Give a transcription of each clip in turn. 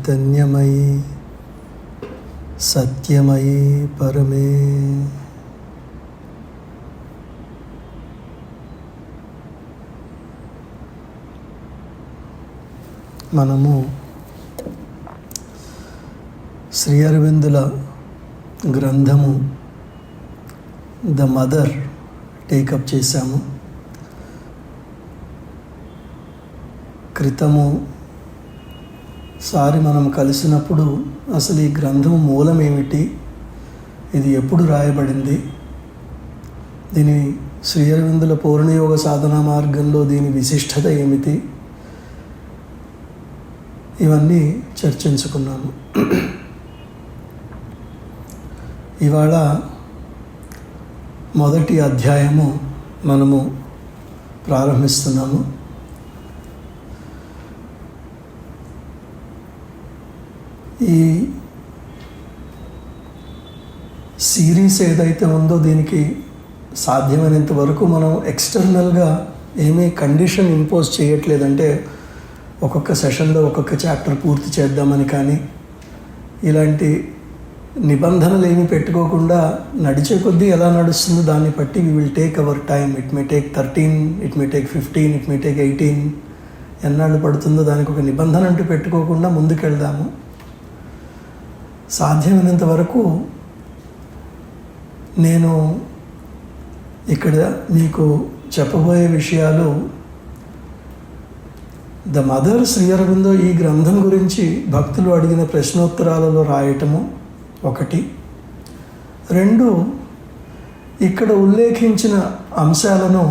చైతన్యమయీ సత్యమయీ పరమే. మనము శ్రీ అరవిందుల గ్రంథము ద మదర్ టేకప్ చేశాము. క్రితము సారి మనం కలిసినప్పుడు అసలు ఈ గ్రంథం మూలం ఏమిటి, ఇది ఎప్పుడు రాయబడింది, దీని శ్రీ అరవిందుల పూర్ణయోగ సాధనా మార్గంలో దీని విశిష్టత ఏమిటి, ఇవన్నీ చర్చించుకున్నాము. ఇవాళ మొదటి అధ్యాయము మనము ప్రారంభిస్తున్నాము. ఈ సిరీస్ ఏదైతే ఉందో దీనికి సాధ్యమైనంత వరకు మనం ఎక్స్టర్నల్గా ఏమీ కండిషన్ ఇంపోజ్ చేయట్లేదంటే ఒక్కొక్క సెషన్లో ఒక్కొక్క చాప్టర్ పూర్తి చేద్దామని, కానీ ఇలాంటి నిబంధనలు ఏమీ పెట్టుకోకుండా నడిచే కొద్దీ ఎలా నడుస్తుందో దాన్ని బట్టి we will take our time. It may take 13, it may take 15, it may take 18. ఎన్నాళ్ళు పడుతుందో దానికి ఒక నిబంధన అంటూ పెట్టుకోకుండా ముందుకెళ్దాము. సాధ్యమైనంత వరకు నేను ఇక్కడ మీకు చెప్పబోయే విషయాలు ద మదర్ శ్రీ అరవిందో ఈ గ్రంథం గురించి భక్తులు అడిగిన ప్రశ్నోత్తరాలలో రాయటము ఒకటి. 2, ఇక్కడ ఉల్లేఖించిన అంశాలను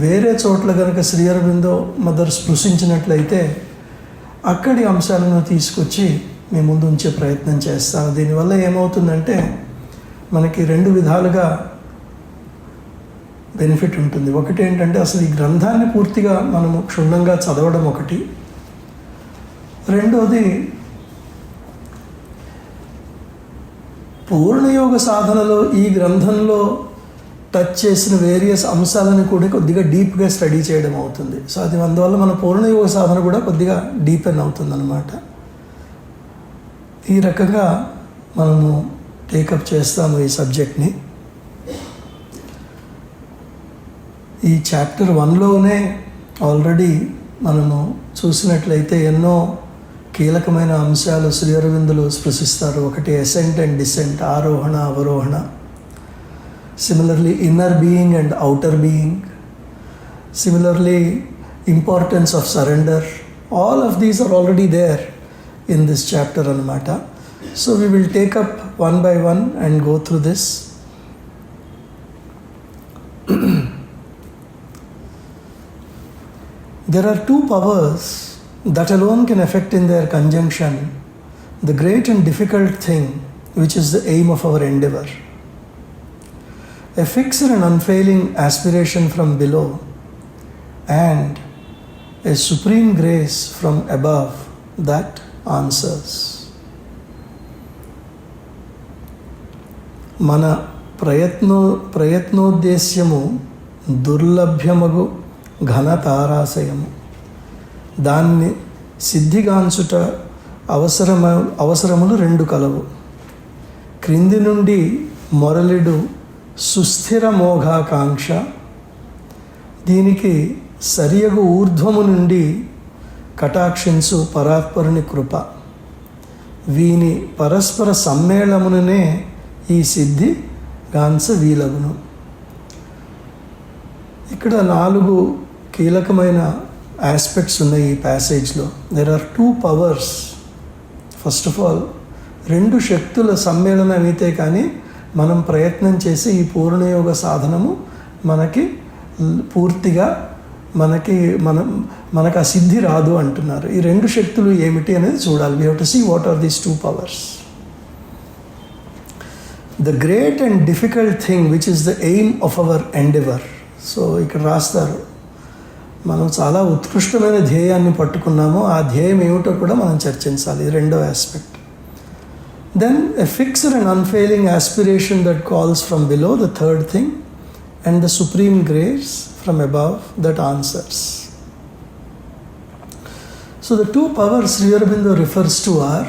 వేరే చోట్ల కనుక శ్రీ అరవిందో మదర్ స్పృశించినట్లయితే అక్కడి అంశాలను తీసుకొచ్చి మీ ముందు ఉంచే ప్రయత్నం చేస్తాను. దీనివల్ల ఏమవుతుందంటే మనకి 2 విధాలుగా బెనిఫిట్ ఉంటుంది. ఒకటి ఏంటంటే అసలు ఈ గ్రంథాన్ని పూర్తిగా మనము క్షుణ్ణంగా చదవడం ఒకటి. 2వది పూర్ణయోగ సాధనలో ఈ గ్రంథంలో టచ్ చేసిన వేరియస్ అంశాలను కూడా కొద్దిగా డీప్గా స్టడీ చేయడం అవుతుంది. సో అది అందువల్ల మన పూర్ణయోగ సాధన కూడా కొద్దిగా డీపెన్ అవుతుంది అన్నమాట. ఈ రకంగా మనము టేకప్ చేస్తాము ఈ సబ్జెక్ట్ని. ఈ చాప్టర్ 1లోనే ఆల్రెడీ మనము చూసినట్లయితే ఎన్నో కీలకమైన అంశాలు శ్రీ అరవిందులు స్పృశిస్తారు. ఒకటి అసెంట్ అండ్ డిసెంట్, ఆరోహణ అవరోహణ. Similarly inner being and outer being. Similarly importance of surrender. All of these are already there in this chapter anamata. So we will take up one by one and go through this. There are 2 powers that alone can affect in their conjunction the great and difficult thing which is the aim of our endeavor. A fixed and unfailing aspiration from below and a supreme grace from above that answers. మన ప్రయత్నోద్దేశ్యము దుర్లభ్యమగు ఘనతారాశయము. దాన్ని సిద్ధిగాంచుట అవసరములు 2 కలవు. క్రింది నుండి మొరలిడు సుస్థిర మోఘాకాంక్ష, దీనికి సరియగు ఊర్ధ్వము నుండి కటాక్షించు పరాత్పరుని కృప. వీని పరస్పర సమ్మేళముననే ఈ సిద్ధి గాంచ వీలగును. ఇక్కడ 4 కీలకమైన ఆస్పెక్ట్స్ ఉన్నాయి ఈ ప్యాసేజ్లో. There are 2 powers. First of all 2 శక్తుల సమ్మేళనం అయితే కానీ మనం ప్రయత్నం చేసి ఈ పూర్ణయోగ సాధనము మనకి పూర్తిగా మనకు ఆ సిద్ధి రాదు అంటున్నారు. ఈ 2 శక్తులు ఏమిటి అనేది చూడాలి. We have to see what are these 2 powers. The great and difficult thing which is the aim of our endeavour. So ఇక్కడ రాస్తారు, మనం చాలా ఉత్కృష్టమైన ధ్యేయాన్ని పట్టుకున్నాము, ఆ ధ్యేయం ఏమిటో కూడా మనం చర్చించాలి. 2వ aspect. Then a fixed and unfailing aspiration that calls from below, the 3rd thing. and the supreme grace from above that answers. So the two powers Sri Aurobindo refers to are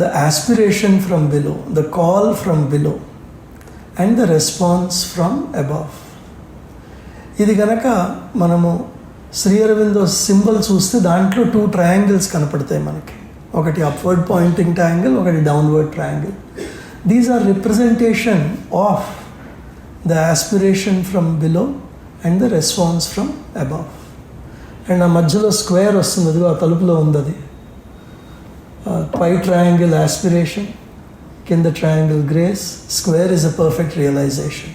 the aspiration from below, the call from below, and the response from above. ఇది గనక మనము Shri Aurobindo symbol చూస్తే దాంట్లో 2 triangles కనపడతాయి మనకి. ఒకటి upward pointing triangle, ఒకటి downward triangle. These are representation of the aspiration from below and the response from above. And ఆ మధ్యలో స్క్వేర్ వస్తుంది, అదిగో ఆ తలుపులో ఉంది అది. పై ట్రయాంగిల్ ఆస్పిరేషన్, కింద triangle grace, square is a perfect realization.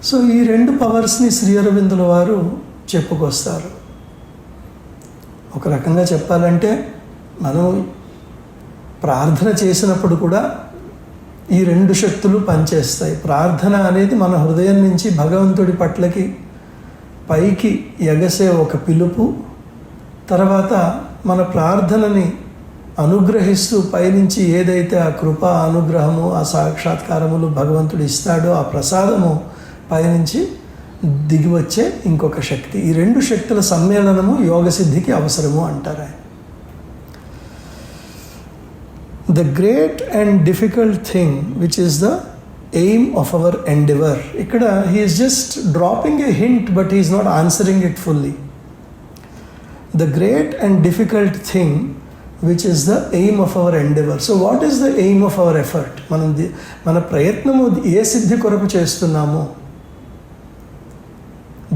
So ఈ 2 పవర్స్ని శ్రీ అరవిందుల వారు చెప్పుకొస్తారు. ఒక రకంగా చెప్పాలంటే మనం ప్రార్థన చేసినప్పుడు కూడా ఈ 2 శక్తులు పనిచేస్తాయి. ప్రార్థన అనేది మన హృదయం నుంచి భగవంతుడి పట్లకి పైకి ఎగసే ఒక పిలుపు, తర్వాత మన ప్రార్థనని అనుగ్రహిస్తూ పైనుంచి ఏదైతే ఆ కృప, అనుగ్రహము, ఆ సాక్షాత్కారములు భగవంతుడు ఇస్తాడో ఆ ప్రసాదము పైనుంచి దిగి వచ్చే ఇంకొక శక్తి. ఈ 2 శక్తుల సమ్మేళనము యోగ సిద్ధికి అవసరము అంటారు ఆయన. The great and difficult thing which is the aim of our endeavour. ఇక్కడ he is just dropping a hint, but he is not answering it fully. The great and difficult thing which is the aim of our endeavour. So what is the aim of our effort? మన ప్రయత్నము ఏ సిద్ధి కొరకు చేస్తున్నాము,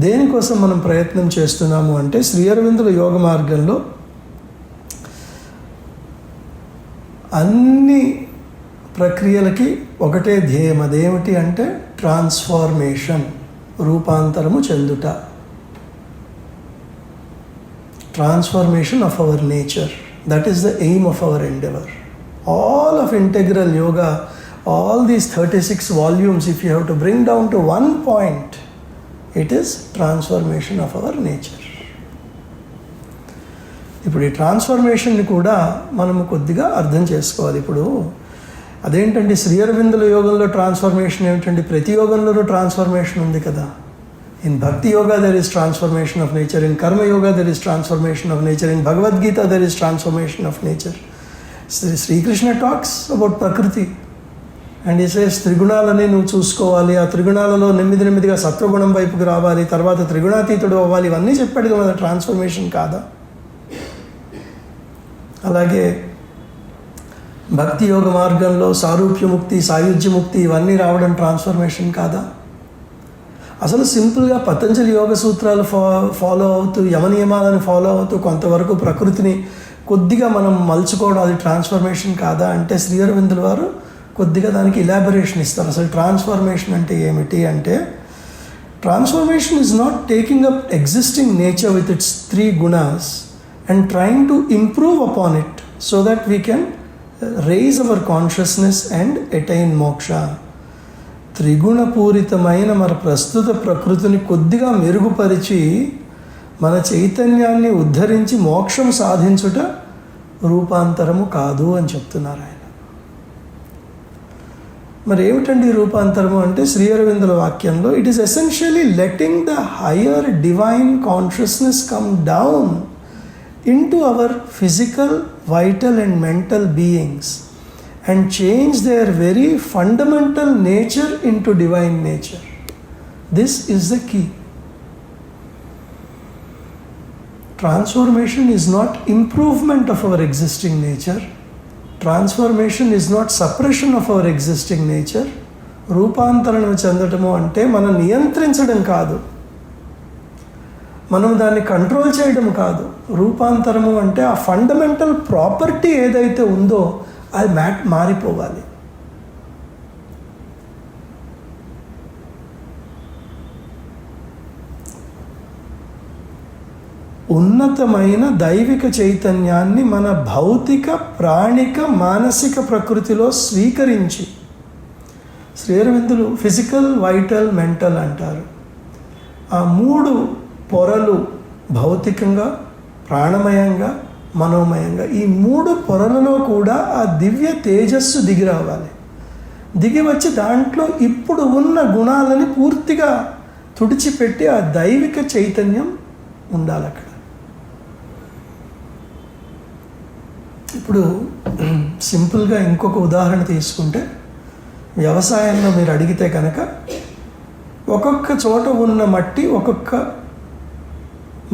దేనికోసం మనం ప్రయత్నం చేస్తున్నాము అంటే శ్రీ అరవిందుల యోగ మార్గంలో అన్ని ప్రక్రియలకి ఒకటే ధ్యేయం. అదేమిటి అంటే ట్రాన్స్ఫార్మేషన్, రూపాంతరము చెందుట. Transformation of our nature, that is the aim of our endeavour. All of integral yoga, all these 36 volumes, if you have to bring down to one point, it is transformation of our nature. ఇప్పుడు ఈ ట్రాన్స్ఫర్మేషన్ని కూడా మనము కొద్దిగా అర్థం చేసుకోవాలి. ఇప్పుడు అదేంటండి శ్రీ అరవిందుల యోగంలో ట్రాన్స్ఫర్మేషన్ ఏమిటండి? ప్రతి యోగంలోనూ ట్రాన్స్ఫర్మేషన్ ఉంది కదా. In bhakti yoga there is transformation of nature, in karma yoga there is transformation of nature, in Bhagavad Gita there is transformation of nature. Sri Krishna talks about prakriti and he says త్రిగుణాలని నువ్వు చూసుకోవాలి, ఆ త్రిగుణాలలో నెమ్మదిగా సత్వగుణం వైపుకి రావాలి, తర్వాత త్రిగుణాతీతుడు అవ్వాలి, ఇవన్నీ చెప్పాడు కదా. ట్రాన్స్ఫర్మేషన్ కాదా? అలాగే భక్తి యోగ మార్గంలో సారూప్యముక్తి, సాయుధ్యముక్తి ఇవన్నీ రావడం ట్రాన్స్ఫర్మేషన్ కాదా? అసలు సింపుల్గా పతంజలి యోగ సూత్రాలు ఫాలో అవుతూ, యమ నియమాలను ఫాలో అవుతూ కొంతవరకు ప్రకృతిని కొద్దిగా మనం మలుచుకోవడం అది ట్రాన్స్ఫర్మేషన్ కాదా అంటే శ్రీ అరవిందుల వారు కొద్దిగా దానికి ఇలాబరేషన్ ఇస్తారు. అసలు ట్రాన్స్ఫర్మేషన్ అంటే ఏమిటి అంటే, transformation is not taking up existing nature with its 3 gunas and trying to improve upon it so that we can raise our consciousness and attain moksha. త్రిగుణపూరితమైన మన ప్రస్తుత ప్రకృతిని కొద్దిగా మెరుగుపరిచి మన చైతన్యాన్ని ఉద్ధరించి మోక్షం సాధించుట రూపాంతరము కాదు అని చెప్తున్నారు ఆయన. మరి ఏమిటండి రూపాంతరము అంటే శ్రీ అరవిందుల వాక్యంలో it is essentially letting the higher divine consciousness come down into our physical, vital and mental beings and change their very fundamental nature into divine nature. This is the key. Transformation is not improvement of our existing nature. Transformation is not suppression of our existing nature. రూపాంతరణం చెందటము అంటే మనం నియంత్రించడం కాదు, మనం దాన్ని control చేయడం కాదు. రూపాంతరము అంటే ఆ ఫండమెంటల్ ప్రాపర్టీ ఏదైతే ఉందో అది మారిపోవాలి. ఉన్నతమైన దైవిక చైతన్యాన్ని మన భౌతిక, ప్రాణిక, మానసిక ప్రకృతిలో స్వీకరించి, శ్రీ అరవిందులు ఫిజికల్, వైటల్, మెంటల్ అంటారు. ఆ 3 పొరలు భౌతికంగా, ప్రాణమయంగా, మనోమయంగా, ఈ 3 పొరలలో కూడా ఆ దివ్య తేజస్సు దిగి రావాలి. దిగి వచ్చి దాంట్లో ఇప్పుడు ఉన్న గుణాలని పూర్తిగా తుడిచిపెట్టి ఆ దైవిక చైతన్యం ఉండాలి అక్కడ. ఇప్పుడు సింపుల్గా ఇంకొక ఉదాహరణ తీసుకుంటే, వ్యవసాయంలో మీరు అడిగితే కనుక ఒక్కొక్క చోట ఉన్న మట్టి ఒక్కొక్క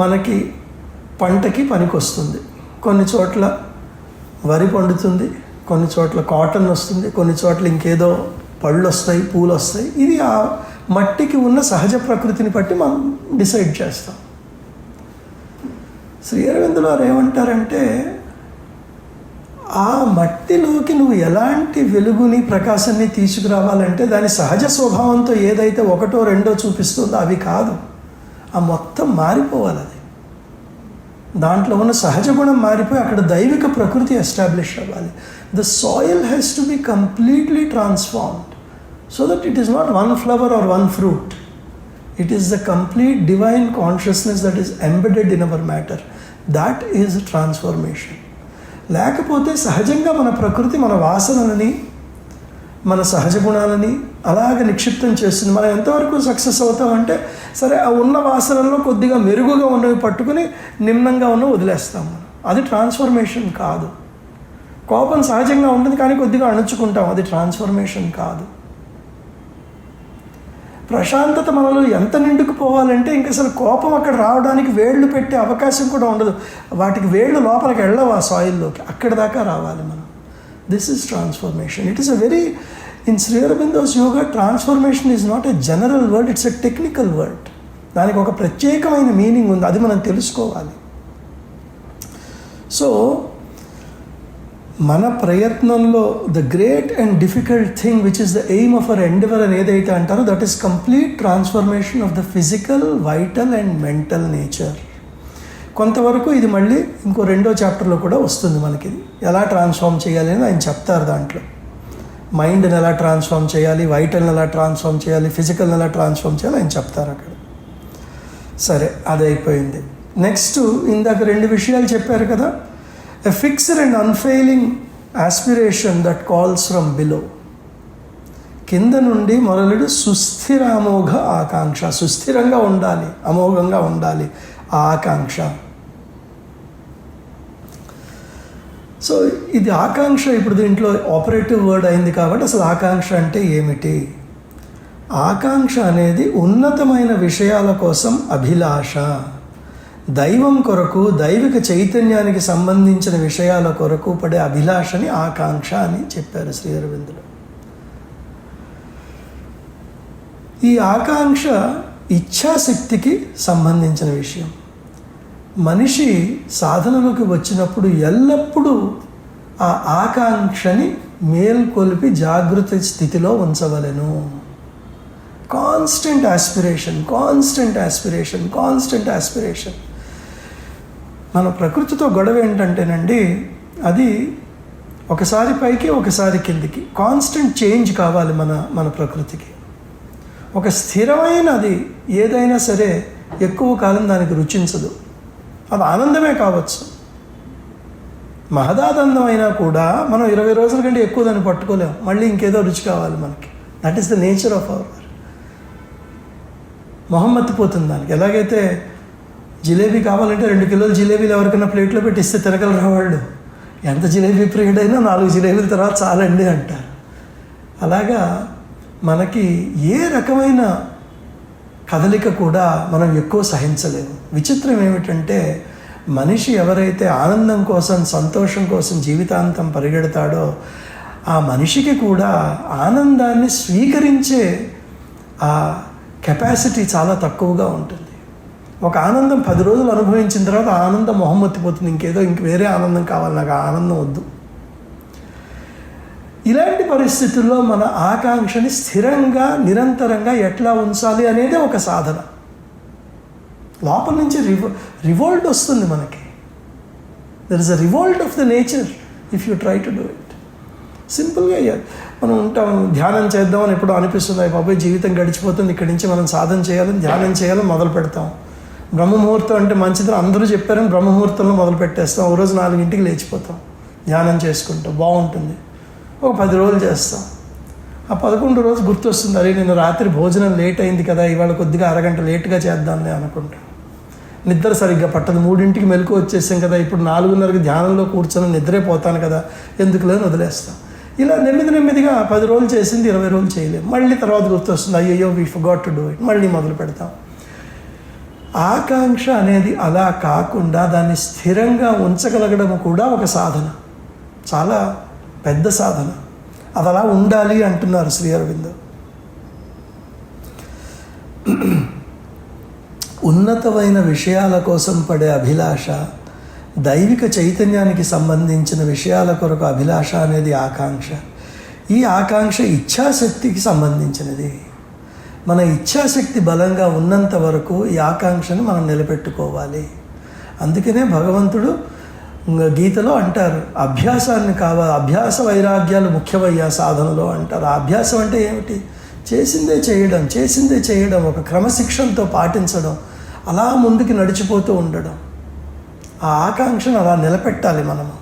మనకి పంటకి పనికొస్తుంది. కొన్ని చోట్ల వరి పండుతుంది, కొన్ని చోట్ల కాటన్ వస్తుంది, కొన్ని చోట్ల ఇంకేదో పళ్ళు వస్తాయి, పూలు వస్తాయి. ఇది ఆ మట్టికి ఉన్న సహజ ప్రకృతిని బట్టి మనం డిసైడ్ చేస్తాం. శ్రీ అరవిందులు వారు ఏమంటారంటే, ఆ మట్టిలోకి నువ్వు ఎలాంటి వెలుగుని ప్రకాశాన్ని తీసుకురావాలంటే దాని సహజ స్వభావంతో ఏదైతే ఒకటో రెండో చూపిస్తుందో అవి కాదు, ఆ మొత్తం మారిపోవాలి. అది దాంట్లో ఉన్న సహజ గుణం మారిపోయి అక్కడ దైవిక ప్రకృతి ఎస్టాబ్లిష్ అవ్వాలి. The soil has to be completely transformed so that it is not one flower or one fruit. It is the complete divine consciousness that is embedded in our matter. That is transformation. లేకపోతే సహజంగా మన ప్రకృతి మన వాసనలని, మన సహజ గుణాలని అలాగ నిక్షిప్తం చేస్తుంది. మనం ఎంతవరకు సక్సెస్ అవుతామంటే, సరే ఆ ఉన్న వాసనల్లో కొద్దిగా మెరుగుగా ఉన్నవి పట్టుకుని నిమ్నంగా ఉన్నవి వదిలేస్తాం. అది ట్రాన్స్ఫర్మేషన్ కాదు. కోపం సహజంగా ఉంటుంది కానీ కొద్దిగా అణుచుకుంటాం, అది ట్రాన్స్ఫర్మేషన్ కాదు. ప్రశాంతత మనలో ఎంత నిండుకుపోవాలంటే ఇంక అసలు కోపం అక్కడ రావడానికి వేళ్ళు పెట్టే అవకాశం కూడా ఉండదు. వాటికి వేళ్ళు లోపలికి వెళ్ళవు ఆ సాయిల్లోకి, అక్కడ దాకా రావాలి మనం. This is transformation. It is a very, in Sri Aurobindo's yoga transformation is not a general word, it's a technical word. దానికి ఒక ప్రత్యేకమైన మీనింగ్ ఉంది, అది మనం తెలుసుకోవాలి. సో మన ప్రయత్నంలో the great and difficult thing which is the aim of our endeavour అని ఏదైతే అంటారో, that is complete transformation of the physical, vital and mental nature. కొంతవరకు ఇది మళ్ళీ ఇంకో 2వ చాప్టర్లో కూడా వస్తుంది మనకి, ఎలా ట్రాన్స్ఫార్మ్ చేయాలి అని ఆయన చెప్తారు. దాంట్లో మైండ్ని ఎలా ట్రాన్స్ఫార్మ్ చేయాలి, వైటల్ని ఎలా ట్రాన్స్ఫార్మ్ చేయాలి, ఫిజికల్ని ఎలా ట్రాన్స్ఫార్మ్ చేయాలి ఆయన చెప్తారు అక్కడ. సరే, అది అయిపోయింది. నెక్స్ట్ ఇందాక 2 విషయాలు చెప్పారు కదా. A fixed and unfailing aspiration that calls from below. కింద నుండి మొదలుడు సుస్థిర అమోఘ ఆకాంక్ష. సుస్థిరంగా ఉండాలి, అమోఘంగా ఉండాలి ఆ ఆకాంక్ష. సో ఇది ఆకాంక్ష ఇప్పుడు దీంట్లో ఆపరేటివ్ వర్డ్ అయింది కాబట్టి అసలు ఆకాంక్ష అంటే ఏమిటి? ఆకాంక్ష అనేది ఉన్నతమైన విషయాల కోసం అభిలాష, దైవం కొరకు, దైవిక చైతన్యానికి సంబంధించిన విషయాల కొరకు పడే అభిలాషని ఆకాంక్ష అని చెప్పారు శ్రీ అరవిందులు. ఈ ఆకాంక్ష ఇచ్ఛాశక్తికి సంబంధించిన విషయం. మనిషి సాధనలోకి వచ్చినప్పుడు ఎల్లప్పుడూ ఆ ఆకాంక్షని మేల్కొల్పి జాగృత స్థితిలో ఉంచవలెను. Constant aspiration, constant aspiration, constant aspiration. మన ప్రకృతితో గొడవ ఏంటంటేనండి, అది ఒకసారి పైకి ఒకసారి కిందికి, కాన్స్టెంట్ చేంజ్ కావాలి మన ప్రకృతికి. ఒక స్థిరమైనది ఏదైనా సరే ఎక్కువ కాలం దానికి రుచించదు. అది ఆనందమే కావచ్చు, మహదానందం అయినా కూడా మనం 20 రోజుల కంటే ఎక్కువ దాన్ని పట్టుకోలేము. మళ్ళీ ఇంకేదో రుచి కావాలి మనకి. That is the nature of our. మొహమ్మత్తిపోతుంది దానికి. ఎలాగైతే జిలేబీ కావాలంటే 2 కిలోల జిలేబీలు ఎవరికైనా ప్లేట్లో పెట్టి ఇస్తే తిరగలరా వాళ్ళు. ఎంత జిలేబీ ప్రియుడైనా 4 జిలేబీల తర్వాత చాలండి అంటారు. అలాగా మనకి ఏ రకమైన కదలిక కూడా మనం ఎక్కువ సహించలేము. విచిత్రం ఏమిటంటే, మనిషి ఎవరైతే ఆనందం కోసం, సంతోషం కోసం జీవితాంతం పరిగెడతాడో ఆ మనిషికి కూడా ఆనందాన్ని స్వీకరించే ఆ కెపాసిటీ చాలా తక్కువగా ఉంటుంది. ఒక ఆనందం 10 రోజులు అనుభవించిన తర్వాత ఆనందం మొహమ్మత్తిపోతుంది. ఇంక వేరే ఆనందం కావాలి, నాకు ఆ ఆనందం వద్దు. ఇలాంటి పరిస్థితుల్లో మన ఆకాంక్షని స్థిరంగా, నిరంతరంగా ఎట్లా ఉంచాలి అనేది ఒక సాధన. లోపల నుంచి రివోల్ట్ వస్తుంది మనకి. There is a revolt of the nature if you try to do it. సింపుల్గా మనం ఉంటాం, ధ్యానం చేద్దామని ఎప్పుడో అనిపిస్తుంది, బాబాయ్ జీవితం గడిచిపోతుంది, ఇక్కడి నుంచి మనం సాధన చేయాలని, ధ్యానం చేయాలని మొదలు పెడతాం. బ్రహ్మముహూర్తం అంటే మంచిదని అందరూ చెప్పారని బ్రహ్మముహూర్తంలో మొదలు పెట్టేస్తాం. ఒక రోజు 4ంటికి లేచిపోతాం, ధ్యానం చేసుకుంటాం, బాగుంటుంది. ఒక 10 రోజులు చేస్తాం. ఆ 11వ రోజు గుర్తొస్తుంది, అరే నేను రాత్రి భోజనం లేట్ అయింది కదా, ఇవాళ కొద్దిగా అరగంట లేట్గా చేద్దాంలే అనుకుంటాం. నిద్ర సరిగ్గా పట్టదు, 3ంటికి మెలకు వచ్చేసాం కదా, ఇప్పుడు 4:30కి ధ్యానంలో కూర్చొని నిద్రే పోతాను కదా, ఎందుకు లేని వదిలేస్తాం. ఇలా నెమ్మదిగా 10 రోజులు చేసింది 20 రోజులు చేయలేము. మళ్ళీ తర్వాత గుర్తొస్తుంది, అయ్యో we forgot to do it, మళ్ళీ మొదలు పెడతాం. ఆకాంక్ష అనేది అలా కాకుండా దాన్ని స్థిరంగా ఉంచగలగడం కూడా ఒక సాధన, చాలా పెద్ద సాధన. అది అలా ఉండాలి అంటున్నారు శ్రీ అరవిందో. ఉన్నతమైన విషయాల కోసం పడే అభిలాష, దైవిక చైతన్యానికి సంబంధించిన విషయాల కొరకు అభిలాష అనేది ఆకాంక్ష. ఈ ఆకాంక్ష ఇచ్ఛాశక్తికి సంబంధించినది. మన ఇచ్ఛాశక్తి బలంగా ఉన్నంత వరకు ఈ ఆకాంక్షను మనం నిలబెట్టుకోవాలి. అందుకనే భగవంతుడు గీతలో అంటారు, అభ్యాసాన్ని కావాలి, అభ్యాస వైరాగ్యాలు ముఖ్యమయ్యా సాధనలో అంటారు. ఆ అభ్యాసం అంటే ఏమిటి? చేసిందే చేయడం, ఒక క్రమశిక్షణతో పాటించడం, అలా ముందుకు నడిచిపోతూ ఉండడం. ఆ ఆకాంక్షను అలా నిలబెట్టాలి మనము.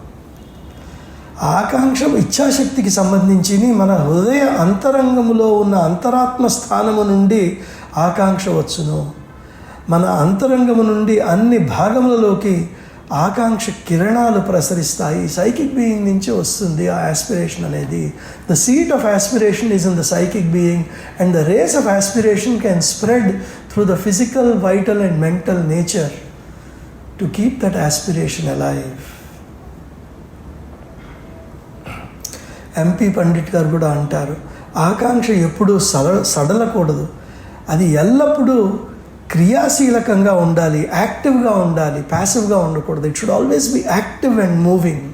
ఆ ఆకాంక్ష ఇచ్ఛాశక్తికి సంబంధించి మన హృదయ అంతరంగములో ఉన్న అంతరాత్మ స్థానము నుండి ఆకాంక్ష వచ్చును. మన అంతరంగము నుండి అన్ని భాగములలోకి ఆకాంక్ష కిరణాలు ప్రసరిస్తాయి. సైకిక్ బీయింగ్ నుంచి వస్తుంది ఆ ఆస్పిరేషన్ అనేది. The seat of aspiration is in the psychic being and the rays of aspiration can spread through the physical, vital and mental nature to keep that aspiration alive. MP Pandit garu కూడా అంటారు, ఆకాంక్ష ఎప్పుడూ సడలకూడదు, అది ఎల్లప్పుడూ క్రియాశీలకంగా ఉండాలి, యాక్టివ్గా ఉండాలి, ప్యాసివ్గా ఉండకూడదు. It should always be active and moving.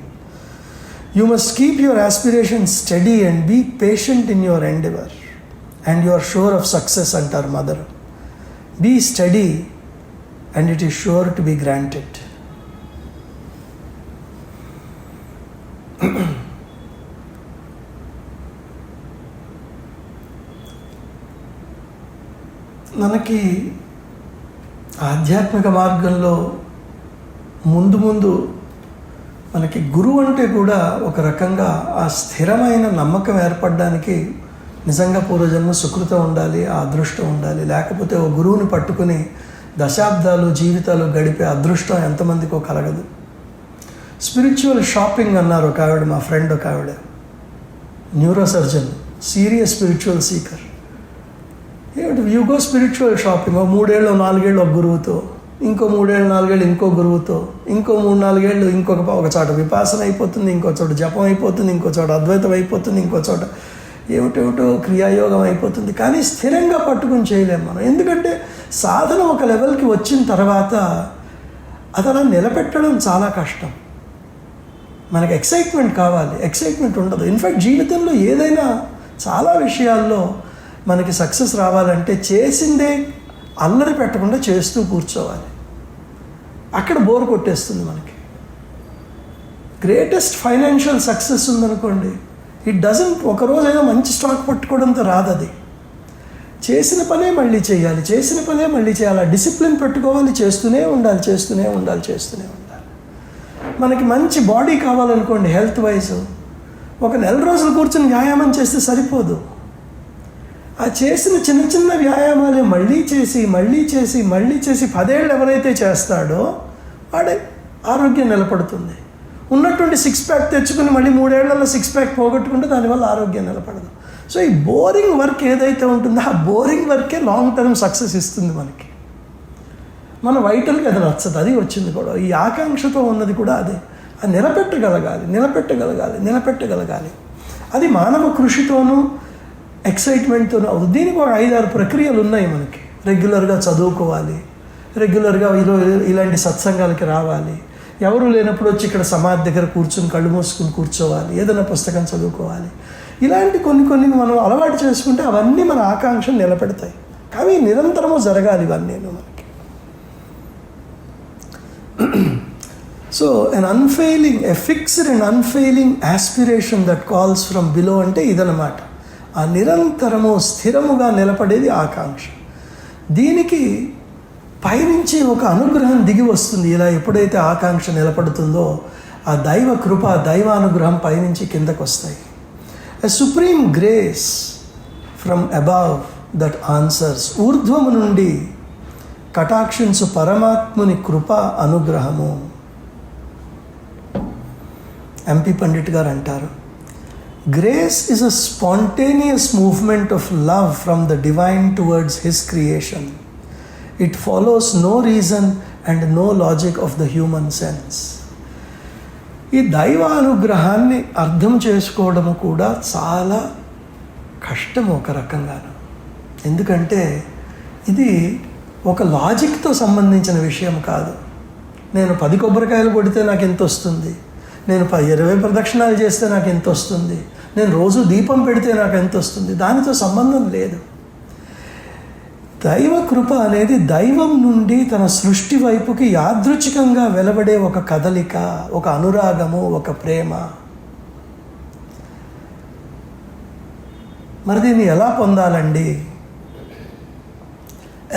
You must keep your aspiration steady and be patient in your endeavour and you are sure of success అంటారు Mother. Be steady and it is sure to be granted. మనకి ఆధ్యాత్మిక మార్గంలో ముందు మనకి గురువు అంటే కూడా ఒక రకంగా ఆ స్థిరమైన నమ్మకం ఏర్పడడానికి నిజంగా పూర్వజన్మ సుకృతం ఉండాలి, ఆ అదృష్టం ఉండాలి. లేకపోతే ఓ గురువుని పట్టుకుని దశాబ్దాలు జీవితాలు గడిపే అదృష్టం ఎంతమందికో కలగదు. స్పిరిచువల్ షాపింగ్ అన్నారు ఒక ఆవిడ, మా ఫ్రెండ్ ఒక ఆవిడ, neuro surgeon, serious spiritual seeker. ఏమిటి యూ గో స్పిరిచువల్ షాపింగ్, 3 ఏళ్ళు 4 ఏళ్ళు ఒక గురువుతో, ఇంకో 3 ఏళ్ళు 4 ఏళ్ళు ఇంకో గురువుతో, ఇంకో 3-4 ఏళ్ళు ఒక చోట విపాసన అయిపోతుంది, ఇంకో చోట జపం అయిపోతుంది, ఇంకో చోట అద్వైతం అయిపోతుంది, ఇంకో చోట ఏమిటేమిటో క్రియాయోగం అయిపోతుంది. కానీ స్థిరంగా పట్టుకుని చేయలేము మనం. ఎందుకంటే సాధన ఒక లెవెల్కి వచ్చిన తర్వాత అది అలా నిలబెట్టడం చాలా కష్టం. మనకి ఎక్సైట్మెంట్ కావాలి, ఎక్సైట్మెంట్ ఉండదు. ఇన్ఫ్యాక్ట్ జీవితంలో ఏదైనా చాలా విషయాల్లో మనకి సక్సెస్ రావాలంటే చేసిందే అల్లరి పెట్టకుండా చేస్తూ కూర్చోవాలి. అక్కడ బోర్ కొట్టేస్తుంది మనకి. గ్రేటెస్ట్ ఫైనాన్షియల్ సక్సెస్ ఉందనుకోండి, ఇట్ డజంట్ ఒకరోజు ఏదో మంచి స్టాక్ పట్టుకోవడంతో రాదు. అది చేసిన పనే మళ్ళీ చేయాలి, చేసిన పనే మళ్ళీ చేయాలి. డిసిప్లిన్ పెట్టుకోవాలి, చేస్తూనే ఉండాలి. మనకి మంచి బాడీ కావాలనుకోండి, హెల్త్ వైజ్ ఒక 4 రోజులు కూర్చొని వ్యాయామం చేస్తే సరిపోదు. ఆ చేసిన చిన్న వ్యాయామాలే మళ్ళీ చేసి 10 ఏళ్ళు ఎవరైతే చేస్తాడో వాడే ఆరోగ్యం నిలబడుతుంది. ఉన్నటువంటి 6 ప్యాక్ తెచ్చుకుని మళ్ళీ 3 ఏళ్లలో 6 ప్యాక్ పోగొట్టుకుంటే దానివల్ల ఆరోగ్యం నిలబడదు. సో ఈ బోరింగ్ వర్క్ ఏదైతే ఉంటుందో ఆ బోరింగ్ వర్కే లాంగ్ టర్మ్ సక్సెస్ ఇస్తుంది మనకి. మన వైటల్కి అది నచ్చదు. అది వచ్చింది కూడా ఈ ఆకాంక్షతో ఉన్నది కూడా అదే. అది నిలబెట్టగలగాలి. అది మానవ కృషితోనూ ఎక్సైట్మెంట్తోనూ అవుతుంది. దీనికి ఒక 5-6 ప్రక్రియలు ఉన్నాయి మనకి. రెగ్యులర్గా చదువుకోవాలి, రెగ్యులర్గా ఇలాంటి సత్సంగాలకి రావాలి, ఎవరు లేనప్పుడు వచ్చి ఇక్కడ సమాధి దగ్గర కూర్చుని కళ్ళు మూసుకుని కూర్చోవాలి, ఏదైనా పుస్తకం చదువుకోవాలి. ఇలాంటి కొన్ని మనం అలవాటు చేసుకుంటే అవన్నీ మన ఆకాంక్షను నిలబెడతాయి. కానీ నిరంతరము జరగాలి ఇవన్నీ మనకి. So a fixed and unfailing aspiration that calls from below అంటే ఇదన్నమాట. ఆ నిరంతరము స్థిరముగా నిలబడేది ఆకాంక్ష. దీనికి పైనుంచి ఒక అనుగ్రహం దిగి వస్తుంది. ఇలా ఎప్పుడైతే ఆకాంక్ష నిలబడుతుందో ఆ దైవ కృప, దైవానుగ్రహం పైనుంచి కిందకు వస్తాయి. A supreme grace from above that answers. ఊర్ధ్వము నుండి కటాక్షించు పరమాత్ముని కృప అనుగ్రహము. ఎంపీ పండిట్ గారు అంటారు, grace is a spontaneous movement of love from the divine towards his creation. It follows no reason and no logic of the human sense. ఈ దైవ అనుగ్రహాన్ని అర్థం చేసుకోవడము కూడా చాలా కష్టం ఒక రకంగాను. ఎందుకంటే ఇది ఒక లాజిక్తో సంబంధించిన విషయం కాదు. నేను 10 కొబ్బరికాయలు కొడితే నాకు ఎంత వస్తుంది, నేను 20 ప్రదక్షిణాలు చేస్తే నాకు ఎంత వస్తుంది, నేను రోజు దీపం పెడితే నాకు ఎంత వస్తుంది, దానితో సంబంధం లేదు. దైవ కృప అనేది దైవం నుండి తన సృష్టి వైపుకి యాదృచ్ఛికంగా వెలువడే ఒక కదలిక, ఒక అనురాగము, ఒక ప్రేమ. మరి దీన్ని ఎలా పొందాలండి?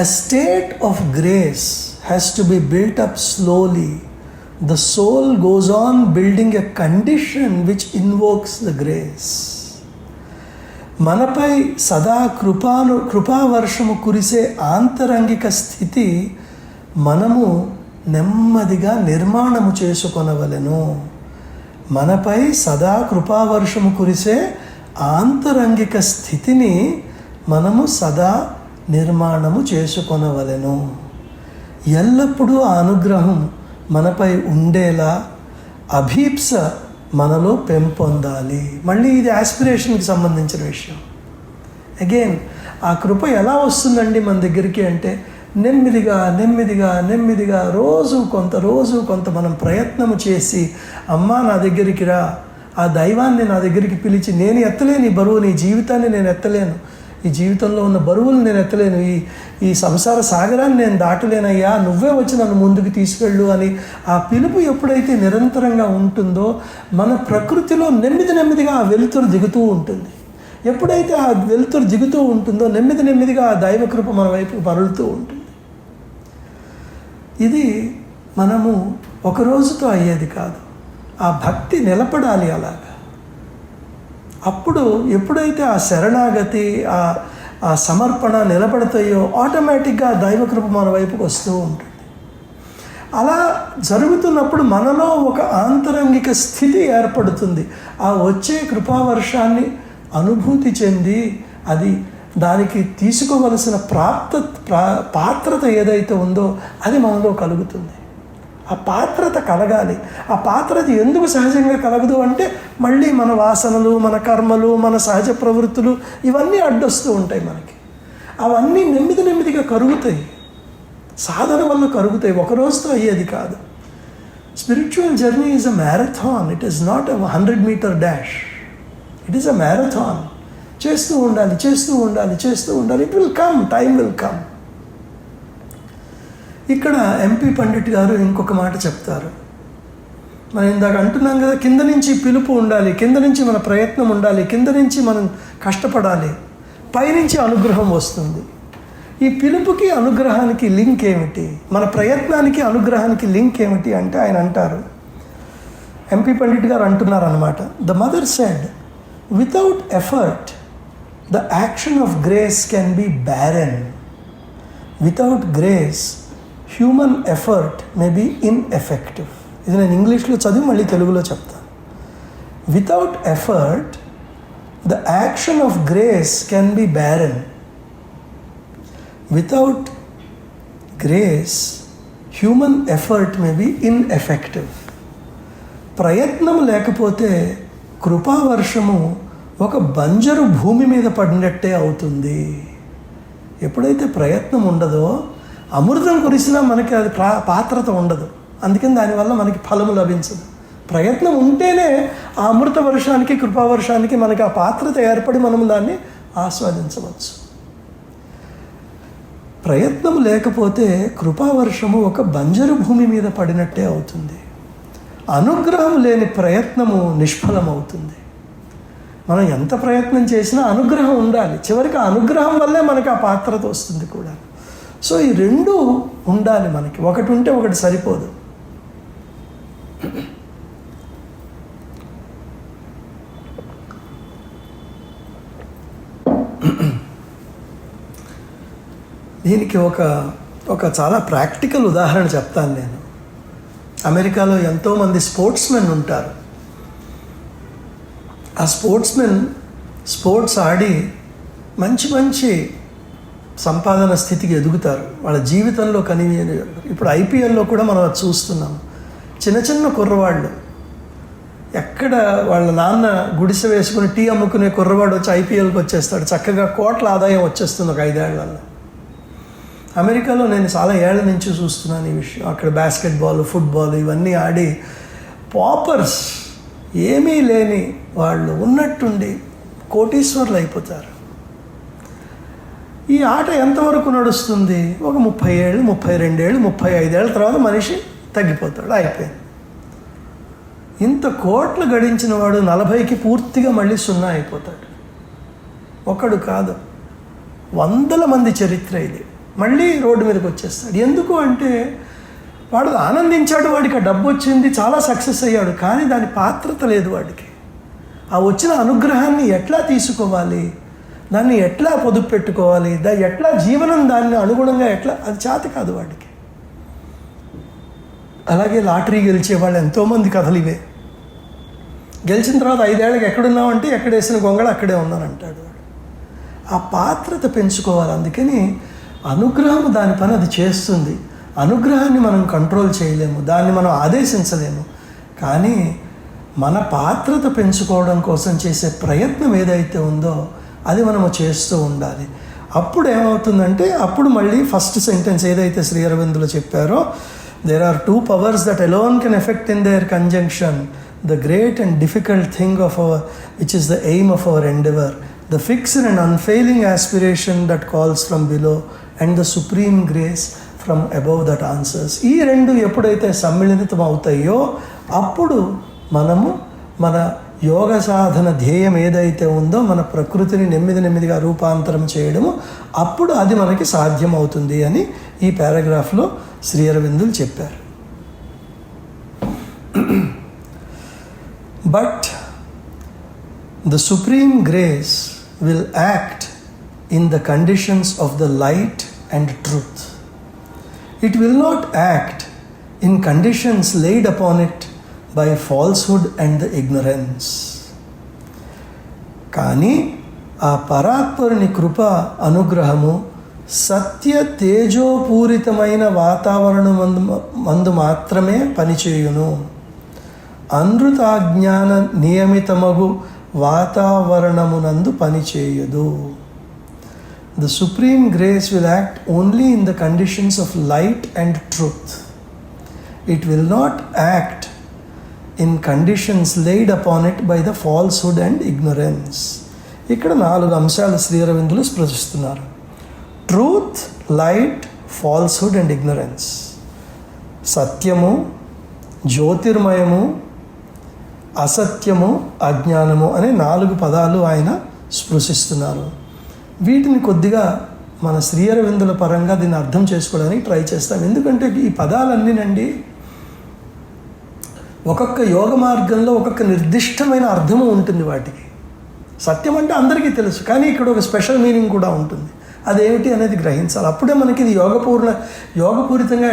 A state of grace has to be built up slowly. The soul goes on building a condition which invokes the grace. మనపై సదా కృపావర్షము కురిసే ఆంతరంగిక స్థితి మనము నెమ్మదిగా నిర్మాణము చేసుకొనవలెను. మనపై సదా కృపావర్షము కురిసే ఆంతరంగిక స్థితిని మనము సదా నిర్మాణము చేసుకొనవలెను. ఎల్లప్పుడూ ఆ అనుగ్రహం మనపై ఉండేలా అభీప్స మనలో పెంపొందాలి. మళ్ళీ ఇది ఆస్పిరేషన్కి సంబంధించిన విషయం. అగైన్ ఆ కృప ఎలా వస్తుందండి మన దగ్గరికి అంటే నెమ్మదిగా నెమ్మదిగా నెమ్మదిగా రోజు కొంత మనం ప్రయత్నము చేసి, అమ్మా నా దగ్గరికి రా, ఆ దైవాన్ని నా దగ్గరికి పిలిచి, నేను ఎత్తలేని ఈ బరువు, నీ జీవితాన్ని నేను ఎత్తలేను, ఈ జీవితంలో ఉన్న బరువులు నేను ఎత్తలేను, ఈ సంసార సాగరాన్ని నేను దాటలేనయ్యా, నువ్వే వచ్చి నన్ను ముందుకు తీసుకెళ్ళు అని ఆ పిలుపు ఎప్పుడైతే నిరంతరంగా ఉంటుందో మన ప్రకృతిలో నెమ్మదిగా ఆ వెలుతురు దిగుతూ ఉంటుంది. ఎప్పుడైతే ఆ వెలుతురు దిగుతూ ఉంటుందో నెమ్మదిగా ఆ దైవకృప మన వైపు మరలుతూ ఉంటుంది. ఇది మనము ఒక రోజుతో అయ్యేది కాదు. ఆ భక్తి నిలబడాలి అలాగా. అప్పుడు ఎప్పుడైతే ఆ శరణాగతి, ఆ సమర్పణ నిలబడతాయో ఆటోమేటిక్గా దైవకృప మన వైపుకి వస్తూ ఉంటుంది. అలా జరుగుతున్నప్పుడు మనలో ఒక ఆంతరంగిక స్థితి ఏర్పడుతుంది. ఆ వచ్చే కృపావర్షాన్ని అనుభూతి చెంది అది దానికి తీసుకోవలసిన పాత్రత ఏదైతే ఉందో అది మనలో కలుగుతుంది. ఆ పాత్రత కలగాలి. ఆ పాత్రత ఎందుకు సహజంగా కలగదు అంటే మళ్ళీ మన వాసనలు, మన కర్మలు, మన సహజ ప్రవృత్తులు ఇవన్నీ అడ్డొస్తూ ఉంటాయి మనకి. అవన్నీ నెమ్మదిగా కరుగుతాయి, సాధన వల్ల కరుగుతాయి. ఒక రోజుతో అయ్యేది కాదు. Spiritual journey is a marathon. It is not a 100-meter dash. It is a marathon. చేస్తూ ఉండాలి. It will come, time will come. ఇక్కడ ఎంపీ పండిట్ గారు ఇంకొక మాట చెప్తారు. మనం ఇందాక అంటున్నాం కదా, కింద నుంచి పిలుపు ఉండాలి, కింద నుంచి మన ప్రయత్నం ఉండాలి, కింద నుంచి మనం కష్టపడాలి, పైనుంచి అనుగ్రహం వస్తుంది. ఈ పిలుపుకి అనుగ్రహానికి లింక్ ఏమిటి, మన ప్రయత్నానికి అనుగ్రహానికి లింక్ ఏమిటి అంటే ఆయన అంటారు, ఎంపీ పండిట్ గారు అంటున్నారు అన్నమాట. The Mother said, without effort the action of grace can be barren. Without grace human effort may be ineffective. ఇది నేను ఇంగ్లీష్లో చదివి మళ్ళీ తెలుగులో చెప్తాను. Without effort the action of grace can be barren. Without grace human effort may be ineffective. ప్రయత్నం లేకపోతే కృపావర్షము ఒక బంజరు భూమి మీద పడినట్టే అవుతుంది. ఎప్పుడైతే ప్రయత్నం ఉండదో అమృతం కురిసినా మనకి అది పాత్రత ఉండదు. అందుకని దానివల్ల మనకి ఫలము లభించదు. ప్రయత్నం ఉంటేనే ఆ అమృత వర్షానికి, కృపావర్షానికి మనకి ఆ పాత్రత ఏర్పడి మనం దాన్ని ఆస్వాదించవచ్చు. ప్రయత్నం లేకపోతే కృపావర్షము ఒక బంజరు భూమి మీద పడినట్టే అవుతుంది. అనుగ్రహం లేని ప్రయత్నము నిష్ఫలమవుతుంది. మనం ఎంత ప్రయత్నం చేసినా అనుగ్రహం ఉండాలి. చివరికి ఆ అనుగ్రహం వల్లే మనకి ఆ పాత్రత వస్తుంది కూడా. సో ఈ రెండు ఉండాలి మనకి. ఒకటి ఉంటే ఒకటి సరిపోదు. దీనికి ఒక ఒక చాలా ప్రాక్టికల్ ఉదాహరణ చెప్తాను నేను. అమెరికాలో ఎంతోమంది స్పోర్ట్స్ మెన్ ఉంటారు. ఆ స్పోర్ట్స్ ఆడి మంచి మంచి సంపాదన స్థితికి ఎదుగుతారు వాళ్ళ జీవితంలో. ఇప్పుడు ఐపీఎల్లో కూడా మనం అది చూస్తున్నాం. చిన్న చిన్న కుర్రవాళ్ళు, ఎక్కడ వాళ్ళ నాన్న గుడిసె వేసుకుని టీ అమ్ముకునే కుర్రవాడు వచ్చి ఐపీఎల్కి వచ్చేస్తాడు. చక్కగా కోట్ల ఆదాయం వచ్చేస్తుంది ఒక 5 ఏళ్లలో. అమెరికాలో నేను చాలా ఏళ్ల నుంచి చూస్తున్నాను ఈ విషయం. అక్కడ బాస్కెట్బాల్, ఫుట్బాల్ ఇవన్నీ ఆడి పాపర్స్, ఏమీ లేని వాళ్ళు ఉన్నట్టుండి కోటీశ్వర్లు అయిపోతారు. ఈ ఆట ఎంతవరకు నడుస్తుంది? ఒక 30 ఏళ్ళు, 32 ఏళ్ళు, 35 ఏళ్ళ తర్వాత మనిషి తగ్గిపోతాడు, అయిపోయింది. ఇంత కోట్లు గడించిన వాడు 40కి పూర్తిగా మళ్ళీ 0 అయిపోతాడు. ఒకడు కాదు, 100 మంది చరిత్ర ఇది. మళ్ళీ రోడ్డు మీదకి వచ్చేస్తాడు. ఎందుకు అంటే వాడు ఆనందించాడు, వాడికి ఆ డబ్బు వచ్చింది, చాలా సక్సెస్ అయ్యాడు, కానీ దాని పాత్రత లేదు వాడికి. ఆ వచ్చిన అనుగ్రహాన్ని ఎట్లా తీసుకోవాలి, దాన్ని ఎట్లా పొదుపు పెట్టుకోవాలి, ఎట్లా జీవనం దాన్ని అనుగుణంగా ఎట్లా, అది చేత కాదు వాడికి. అలాగే లాటరీ గెలిచే వాళ్ళు ఎంతోమంది కథలు ఇవే. గెలిచిన తర్వాత 5 ఏళ్ళకి ఎక్కడున్నామంటే ఎక్కడ వేసిన గొంగళ అక్కడే ఉన్నానంటాడు వాడు. ఆ పాత్రత పెంచుకోవాలి. అందుకని అనుగ్రహం దాని పని అది చేస్తుంది. అనుగ్రహాన్ని మనం కంట్రోల్ చేయలేము, దాన్ని మనం ఆదేశించలేము. కానీ మన పాత్రత పెంచుకోవడం కోసం చేసే ప్రయత్నం ఏదైతే ఉందో అది మనము చేస్తూ ఉండాలి. అప్పుడు ఏమవుతుందంటే, అప్పుడు మళ్ళీ ఫస్ట్ సెంటెన్స్ ఏదైతే శ్రీ అరవిందులు చెప్పారో, there are 2 powers that alone can effect in their conjunction the great and difficult thing of our, which is the aim of our endeavor, the fixed and unfailing aspiration that calls from below, and the supreme grace from above that answers. ఈ 2 ఎప్పుడైతే సమ్మిళితం అవుతాయో అప్పుడు మనము మన యోగ సాధన ధ్యేయం ఏదైతే ఉందో, మన ప్రకృతిని నెమ్మదిగా రూపాంతరం చేయడము, అప్పుడు అది మనకి సాధ్యమవుతుంది అని ఈ పారాగ్రాఫ్లో శ్రీ అరవిందులు చెప్పారు. But the supreme grace will act in the conditions of the light and truth. It will not act in conditions laid upon it by falsehood and the ignorance. కానీ ఆ పరాత్పరుని కృప అనుగ్రహము సత్య తేజోపూరితమైన వాతావరణం మందు మాత్రమే పనిచేయును, అనృతాజ్ఞాన నియమితమగు వాతావరణమునందు పనిచేయదు. The supreme grace will act only in the conditions of light and truth. It will not act in conditions laid upon it by the falsehood and ignorance. ఇక్కడ 4 అంశాలు శ్రీ అరవిందులు స్పృశిస్తున్నారు. Truth, light, falsehood and ignorance. సత్యము, జ్యోతిర్మయము, అసత్యము, అజ్ఞానము అనే 4 పదాలు ఆయన స్పృశిస్తున్నారు. వీటిని కొద్దిగా మన శ్రీ అరవిందుల పరంగా దీన్ని అర్థం చేసుకోవడానికి ట్రై చేస్తాం. ఎందుకంటే ఈ పదాలన్నీనండి ఒక్కొక్క యోగ మార్గంలో ఒక్కొక్క నిర్దిష్టమైన అర్థము ఉంటుంది వాటికి. సత్యం అంటే అందరికీ తెలుసు, కానీ ఇక్కడ ఒక స్పెషల్ మీనింగ్ కూడా ఉంటుంది. అదేమిటి అనేది గ్రహించాలి. అప్పుడే మనకి ఇది యోగపూరితంగా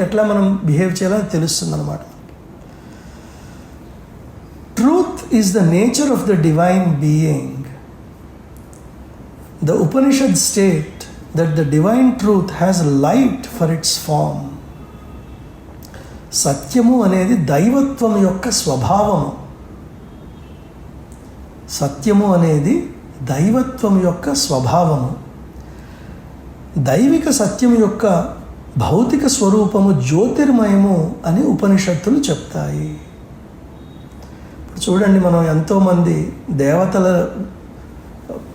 ఎట్లా మనం బిహేవ్ చేయాలో తెలుస్తుంది అన్నమాట. Truth is the nature of the divine being. The Upanishad state that the divine truth has light for its form. సత్యము అనేది దైవత్వం యొక్క స్వభావము. సత్యము అనేది దైవత్వం యొక్క స్వభావము. దైవిక సత్యం యొక్క భౌతిక స్వరూపము జ్యోతిర్మయము అని ఉపనిషత్తులు చెప్తాయి. ఇప్పుడు చూడండి, మనం ఎంతోమంది దేవతల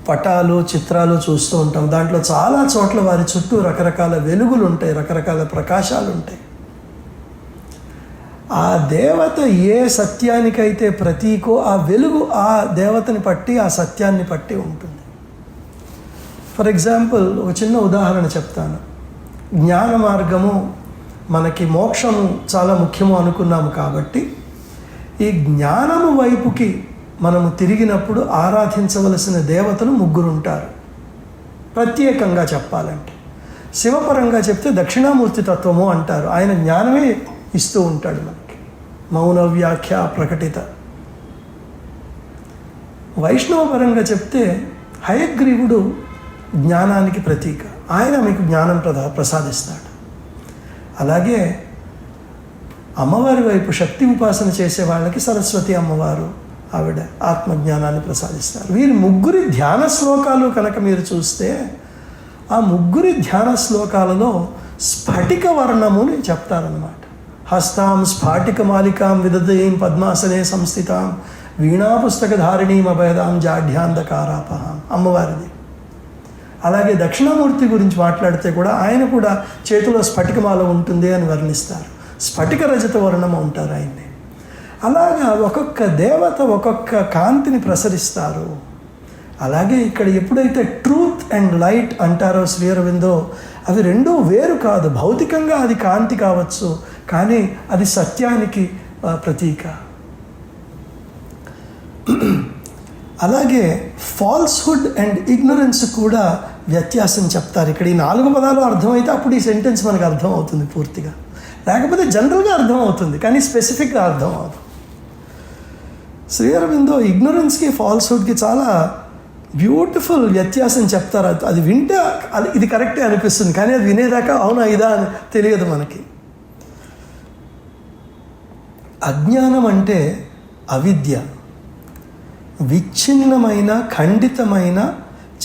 పటాలు, చిత్రాలు చూస్తూ ఉంటాం. దాంట్లో చాలా చోట్ల వారి చుట్టూ రకరకాల వెలుగులు ఉంటాయి, రకరకాల ప్రకాశాలు ఉంటాయి. ఆ దేవత ఏ సత్యానికైతే ప్రతీకో ఆ వెలుగు ఆ దేవతని పట్టి, ఆ సత్యాన్ని పట్టి ఉంటుంది. ఫర్ ఎగ్జాంపుల్ ఒక చిన్న ఉదాహరణ చెప్తాను. జ్ఞాన మార్గము మనకి మోక్షము చాలా ముఖ్యము అనుకున్నాము కాబట్టి ఈ జ్ఞానము వైపుకి మనము తిరిగినప్పుడు ఆరాధించవలసిన దేవతలు 3 ఉంటారు. ప్రత్యేకంగా చెప్పాలంటే శివపరంగా చెప్తే దక్షిణామూర్తి తత్వము అంటారు. ఆయన జ్ఞానమే ఇస్తూ ఉంటాడు మనకి, మౌన వ్యాఖ్య ప్రకటిత. వైష్ణవ పరంగా చెప్తే హయగ్రీవుడు జ్ఞానానికి ప్రతీక, ఆయన మీకు జ్ఞానం ప్రసాదిస్తాడు. అలాగే అమ్మవారి వైపు శక్తి ఉపాసన చేసే వాళ్ళకి సరస్వతి అమ్మవారు, ఆవిడ ఆత్మజ్ఞానాన్ని ప్రసాదిస్తారు. వీరి ముగ్గురి ధ్యాన శ్లోకాలు కనుక మీరు చూస్తే, ఆ ముగ్గురి ధ్యాన శ్లోకాలలో స్ఫటిక వర్ణముని చెప్తారన్నమాట. హస్తాం స్ఫాటిక మాలికాం విదదయీం పద్మాసనే సంస్థితాం వీణాపుస్తకధారిణీం అభయదాం జాఢ్యాంధకారాపహాం, అమ్మవారిది. అలాగే దక్షిణామూర్తి గురించి మాట్లాడితే కూడా ఆయన కూడా చేతిలో స్ఫటికమాల ఉంటుంది అని వర్ణిస్తారు. స్ఫటిక రజత వర్ణము ఉంటారు ఆయన్ని. అలాగా ఒక్కొక్క దేవత ఒక్కొక్క కాంతిని ప్రసరిస్తారు. అలాగే ఇక్కడ ఎప్పుడైతే ట్రూత్ అండ్ లైట్ అంటారో శ్రీ అరవిందో, అవి రెండూ వేరు కాదు. భౌతికంగా అది కాంతి కావచ్చు, కానీ అది సత్యానికి ప్రతీక. అలాగే ఫాల్స్హుడ్ అండ్ ఇగ్నరెన్స్ కూడా వ్యత్యాసం చెప్తారు. ఇక్కడ ఈ 4 పదాలు అర్థమైతే అప్పుడు ఈ సెంటెన్స్ మనకు అర్థం అవుతుంది పూర్తిగా. లేకపోతే జనరల్గా అర్థం అవుతుంది, కానీ స్పెసిఫిక్గా అర్థం అవుతుంది. శ్రీ అరవిందో ఇగ్నరెన్స్కి ఫాల్స్హుడ్కి చాలా బ్యూటిఫుల్ వ్యత్యాసం చెప్తారు. అది వింటే అది ఇది కరెక్టే అనిపిస్తుంది, కానీ అది వినేదాకా అవునా ఇదా అని తెలియదు మనకి. అజ్ఞానం అంటే అవిద్య, విచ్ఛిన్నమైన ఖండితమైన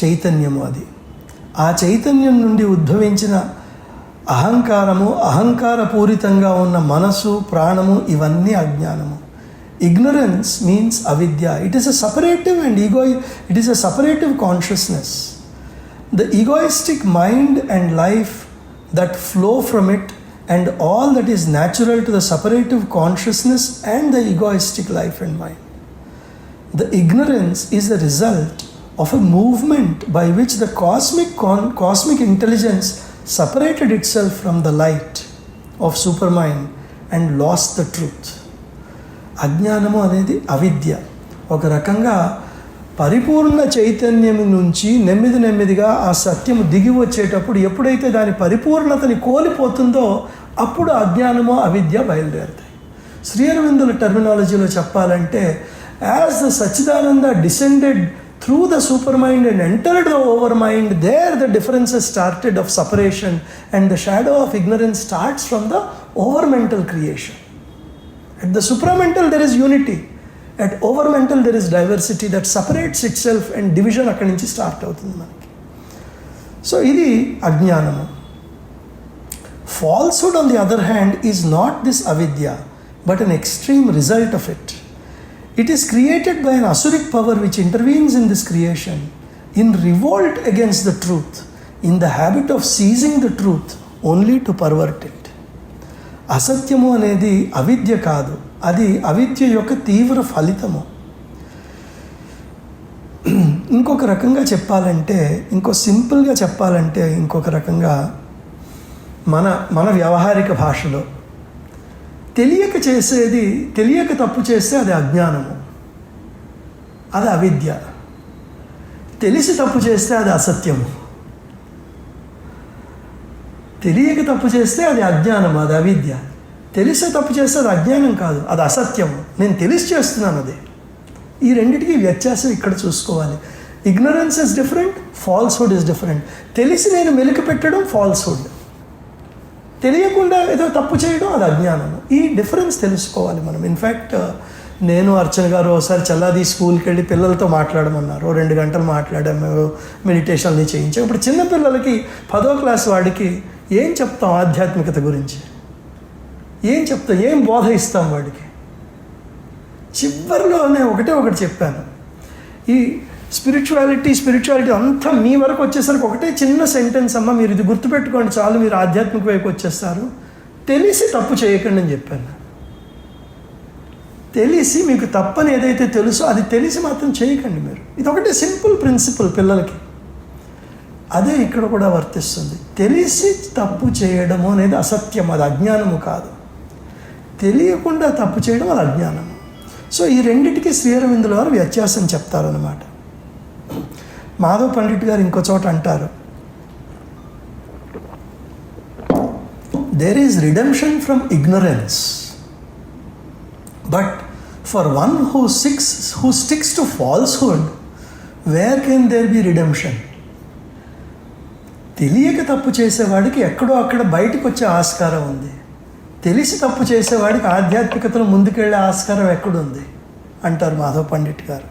చైతన్యము. అది ఆ చైతన్యం నుండి ఉద్భవించిన అహంకారము, అహంకారపూరితంగా ఉన్న మనసు, ప్రాణము, ఇవన్నీ అజ్ఞానము. Ignorance means avidya. It is a separative and it is a separative consciousness. The egoistic mind and life that flow from it, and all that is natural to the separative consciousness and the egoistic life and mind. The ignorance is the result of a movement by which the cosmic intelligence separated itself from the light of supermind and lost the truth. అజ్ఞానము అనేది అవిద్య. ఒక రకంగా పరిపూర్ణ చైతన్యం నుంచి నెమ్మదిగా ఆ సత్యము దిగి వచ్చేటప్పుడు ఎప్పుడైతే దాని పరిపూర్ణతని కోల్పోతుందో అప్పుడు అజ్ఞానము అవిద్య బయలుదేరుతాయి. శ్రీ అరవిందుల టర్మినాలజీలో చెప్పాలంటే, as the Sachchidananda descended through the supermind and entered the overmind, there the differences started of separation, and the shadow of ignorance starts from the overmental creation. At the supramental there is unity, at overmental there is diversity that separates itself, and division akkadi nunchi start avutundi manaki. So idi ajnanamu. Falsehood on the other hand is not this avidya, but an extreme result of it. It is created by an asuric power which intervenes in this creation in revolt against the truth, in the habit of seizing the truth only to pervert it. అసత్యము అనేది అవిద్య కాదు, అది అవిద్య యొక్క తీవ్ర ఫలితము. ఇంకొక రకంగా చెప్పాలంటే, సింపుల్గా చెప్పాలంటే, ఇంకొక రకంగా మన వ్యవహారిక భాషలో తెలియక తప్పు చేస్తే అది అజ్ఞానము, అది అవిద్య. తెలిసి తప్పు చేస్తే అది అసత్యము. తెలియక తప్పు చేస్తే అది అజ్ఞానము, అది అవిద్య. తెలిసే తప్పు చేస్తే అది అజ్ఞానం కాదు, అది అసత్యము. నేను తెలిసి చేస్తున్నాను అది. ఈ రెండిటికి వ్యత్యాసం ఇక్కడ చూసుకోవాలి. Ignorance is different, falsehood is different. తెలిసి నేను మెలికి పెట్టడం ఫాల్స్హుడ్, తెలియకుండా ఏదో తప్పు చేయడం అది అజ్ఞానము. ఈ డిఫరెన్స్ తెలుసుకోవాలి మనం. ఇన్ఫ్యాక్ట్ నేను అర్చన గారు ఒకసారి చల్లాది స్కూల్కి వెళ్ళి పిల్లలతో మాట్లాడమన్నారు. 2 గంటలు మాట్లాడాము, మెడిటేషన్ని చేయించాం. ఇప్పుడు చిన్నపిల్లలకి 10వ క్లాస్ వాడికి ఏం చెప్తాం ఆధ్యాత్మికత గురించి? ఏం చెప్తాం? ఏం బోధ ఇస్తాం వాడికి? చివరిలోనే ఒకటి చెప్పాను. ఈ స్పిరిచువాలిటీ అంతా మీ వరకు వచ్చేసరికి ఒకటే చిన్న సెంటెన్స్ అమ్మ, మీరు ఇది గుర్తుపెట్టుకోండి చాలు, మీరు ఆధ్యాత్మిక వైపు వచ్చేస్తారు. తెలిసి తప్పు చేయకండి అని చెప్పాను. తెలిసి మీకు తప్పని ఏదైతే తెలుసో అది తెలిసి మాత్రం చేయకండి మీరు. ఇది ఒకటే సింపుల్ ప్రిన్సిపల్ పిల్లలకి. అదే ఇక్కడ కూడా వర్తిస్తుంది. తెలిసి తప్పు చేయడము అనేది అసత్యం, అది అజ్ఞానము కాదు. తెలియకుండా తప్పు చేయడం అది అజ్ఞానము. సో ఈ రెండిటికి శ్రీ అరవిందుల వారు వ్యత్యాసం చెప్తారన్నమాట. మాధవ్ పండిట్ గారు ఇంకో చోట అంటారు, There is redemption from ignorance. But for one who sticks to falsehood, where can there be redemption? తెలియక తప్పు చేసేవాడికి ఎక్కడో అక్కడ బయటకు వచ్చే ఆస్కారం ఉంది. తెలిసి తప్పు చేసేవాడికి ఆధ్యాత్మికతలో ముందుకెళ్ళే ఆస్కారం ఎక్కడుంది అంటారు మాధవ్ పండిట్ గారు.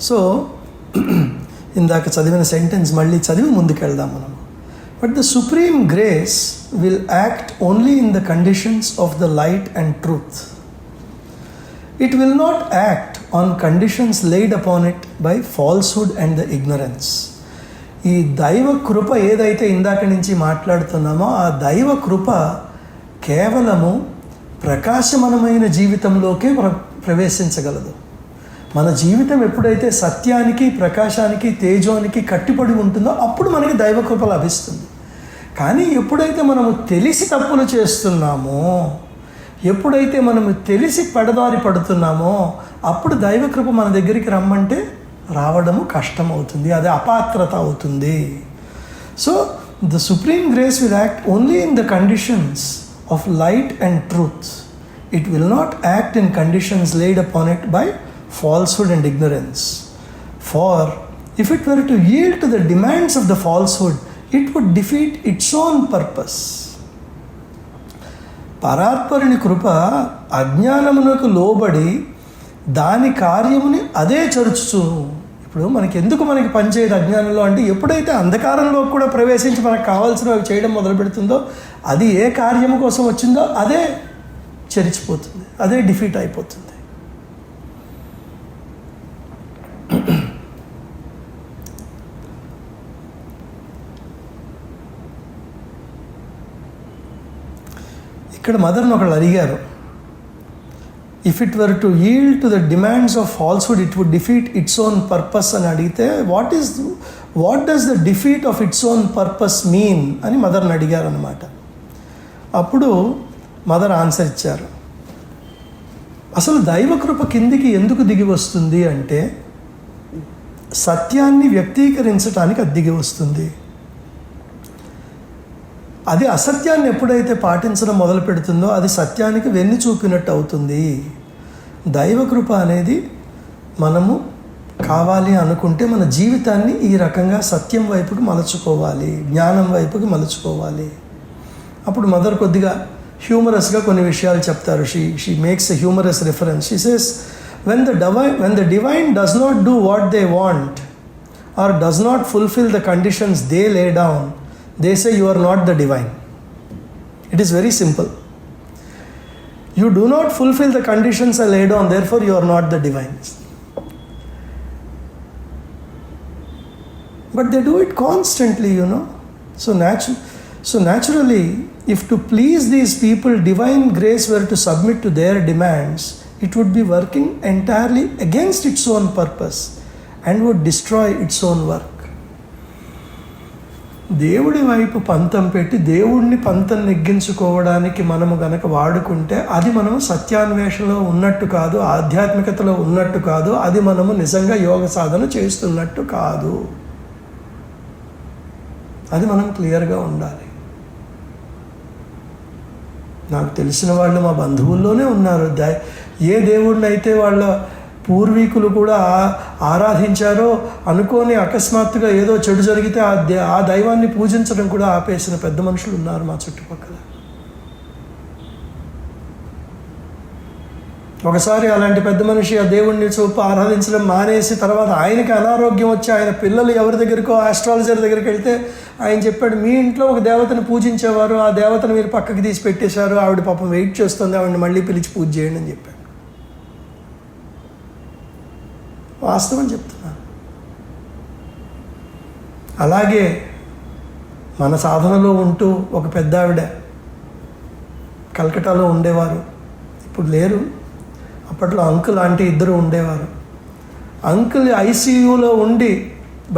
సో ఇందాక చదివిన సెంటెన్స్ మళ్ళీ చదివి ముందుకెళ్దాం మనం. But the supreme grace will act only in the conditions of the light and truth. It will not act on conditions laid upon it by falsehood and the ignorance. ఈ దైవ కృప ఏదైతే ఇందాక నుంచి మాట్లాడుతున్నామో ఆ దైవ కృప కేవలము ప్రకాశమానమైన జీవితంలోకే ప్రవేశించగలదు. మన జీవితం ఎప్పుడైతే సత్యానికి, ప్రకాశానికి, తేజోనికి కట్టుబడి ఉంటుందో అప్పుడు మనకి దైవ కృప లభిస్తుంది. కానీ ఎప్పుడైతే మనము తెలిసి తప్పులు చేస్తున్నామో, ఎప్పుడైతే మనము తెలిసి పెడదారి పడుతున్నామో అప్పుడు దైవకృప మన దగ్గరికి రమ్మంటే రావడము కష్టమవుతుంది, అది అపాత్రత అవుతుంది. So the supreme grace will act only in the conditions of light and truth. It will not act in conditions laid upon it by falsehood and ignorance. For if it were to yield to the demands of the falsehood, it would defeat its own purpose. పరాత్పరుని కృప అజ్ఞానమునకు లోబడి దాని కార్యముని అదే చరుచుచు. ఇప్పుడు మనకి పనిచేయదు అజ్ఞానంలో అంటే ఎప్పుడైతే అంధకారంలో కూడా ప్రవేశించి మనకు కావాల్సినవి చేయడం మొదలు పెడుతుందో అది ఏ కార్యము కోసం వచ్చిందో అదే చెరిచిపోతుంది, అదే డిఫీట్ అయిపోతుంది. ఇక్కడ మదర్ని ఒకళ్ళు అడిగారు, if it were to yield to the demands of falsehood it would defeat its own purpose అని అడిగితే what does the defeat of its own purpose mean అని మదర్ని అడిగారు అన్నమాట. అప్పుడు మదర్ ఆన్సర్ ఇచ్చారు, అసలు దైవకృప కిందికి ఎందుకు దిగి వస్తుంది అంటే సత్యాన్ని వ్యక్తీకరించడానికి అది దిగి వస్తుంది. అది అసత్యాన్ని ఎప్పుడైతే పాటించడం మొదలు పెడుతుందో అది సత్యానికి వెన్ను చూపినట్టు అవుతుంది. దైవకృప అనేది మనము కావాలి అనుకుంటే మన జీవితాన్ని ఈ రకంగా సత్యం వైపుకి మలుచుకోవాలి, జ్ఞానం వైపుకి మలుచుకోవాలి. అప్పుడు మదర్ కొద్దిగా హ్యూమరస్గా కొన్ని విషయాలు చెప్తారు. She makes a humorous reference. She says when the divine does not do what they want or does not fulfill the conditions they lay down, they say you are not the divine. It is very simple. You do not fulfill the conditions I laid down, therefore you are not the divine. But they do it constantly, So naturally, if to please these people divine grace were to submit to their demands, it would be working entirely against its own purpose and would destroy its own work. దేవుడి వైపు పంతం పెట్టి దేవుడిని పంతం నెగ్గించుకోవడానికి మనము గనక వాడుకుంటే అది మనము సత్యాన్వేషణలో ఉన్నట్టు కాదు, ఆధ్యాత్మికతలో ఉన్నట్టు కాదు, అది మనము నిజంగా యోగ సాధన చేస్తున్నట్టు కాదు. అది మనం క్లియర్గా ఉండాలి. నాకు తెలిసిన వాళ్ళు మా బంధువుల్లోనే ఉన్నారు. ఏ దేవుడిని అయితే వాళ్ళ పూర్వీకులు కూడా ఆరాధించారో అనుకోని అకస్మాత్తుగా ఏదో చెడు జరిగితే ఆ దైవాన్ని పూజించడం కూడా ఆపేసిన పెద్ద మనుషులు ఉన్నారు మా చుట్టుపక్కల. ఒకసారి అలాంటి పెద్ద మనిషి ఆ దేవుణ్ణి ఆరాధించడం మానేసి తర్వాత ఆయనకి అనారోగ్యం వచ్చి ఆయన పిల్లలు ఎవరి దగ్గరికో ఆస్ట్రాలజర్ దగ్గరికి వెళ్తే ఆయన చెప్పాడు, మీ ఇంట్లో ఒక దేవతను పూజించేవారు, ఆ దేవతను మీరు పక్కకి తీసి పెట్టేశారు, ఆవిడ పాపం వెయిట్ చేస్తుంది, ఆవిడని మళ్ళీ పిలిచి పూజ చేయండి అని చెప్పాడు. వాస్తవం చెప్తున్నాను. అలాగే మన సాధనలో ఉంటూ ఒక పెద్ద ఆవిడ కలకటాలో ఉండేవారు, ఇప్పుడు లేరు. అప్పట్లో అంకుల్ ఆంటీ ఇద్దరు ఉండేవారు. అంకుల్ ఐసీయూలో ఉండి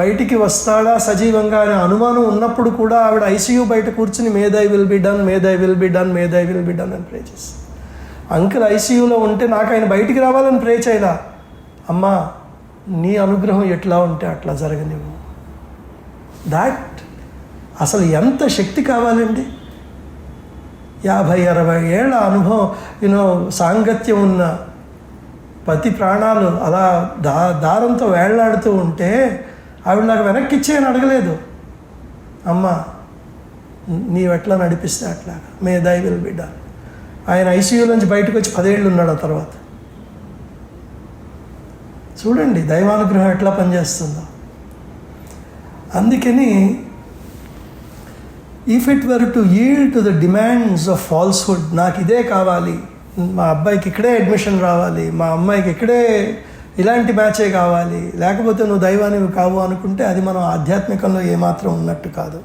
బయటికి వస్తాడా సజీవంగా అనే అనుమానం ఉన్నప్పుడు కూడా ఆవిడ ఐసీయూ బయట కూర్చుని మే thy will be done, May thy will be done, May thy will be done అని ప్రే చేసి, అంకుల్ ఐసీయూలో ఉంటే నాకు ఆయన బయటికి రావాలని ప్రే చేయలా, అమ్మా నీ అనుగ్రహం ఎట్లా ఉంటే అట్లా జరగనివ్వు. దాట్ అసలు ఎంత శక్తి కావాలండి? 50-60 ఏళ్ల అనుభవం సాంగత్యం ఉన్న పతి ప్రాణాలు అలా దారంతో వేళ్లాడుతూ ఉంటే ఆవిడ నాకు వెనక్కి ఇచ్చేయని అడగలేదు. అమ్మ నీవెట్లా నడిపిస్తే అట్లా, మే దై విల్ బి డన్. ఆయన ఐసీయూ నుంచి బయటకు వచ్చి 10 ఏళ్ళు ఉన్నాడు. ఆ తర్వాత చూడండి దైవానుగ్రహం ఎట్లా పనిచేస్తుందో. అందుకని if it were to yield to the demands of falsehood, నాకు ఇదే కావాలి, మా అబ్బాయికి ఇక్కడే అడ్మిషన్ రావాలి, మా అమ్మాయికి ఇక్కడే ఇలాంటి మ్యాచే కావాలి, లేకపోతే నువ్వు దైవానివి కావు అనుకుంటే అది మనం ఆధ్యాత్మికంలో ఏమాత్రం ఉన్నట్టు కాదు.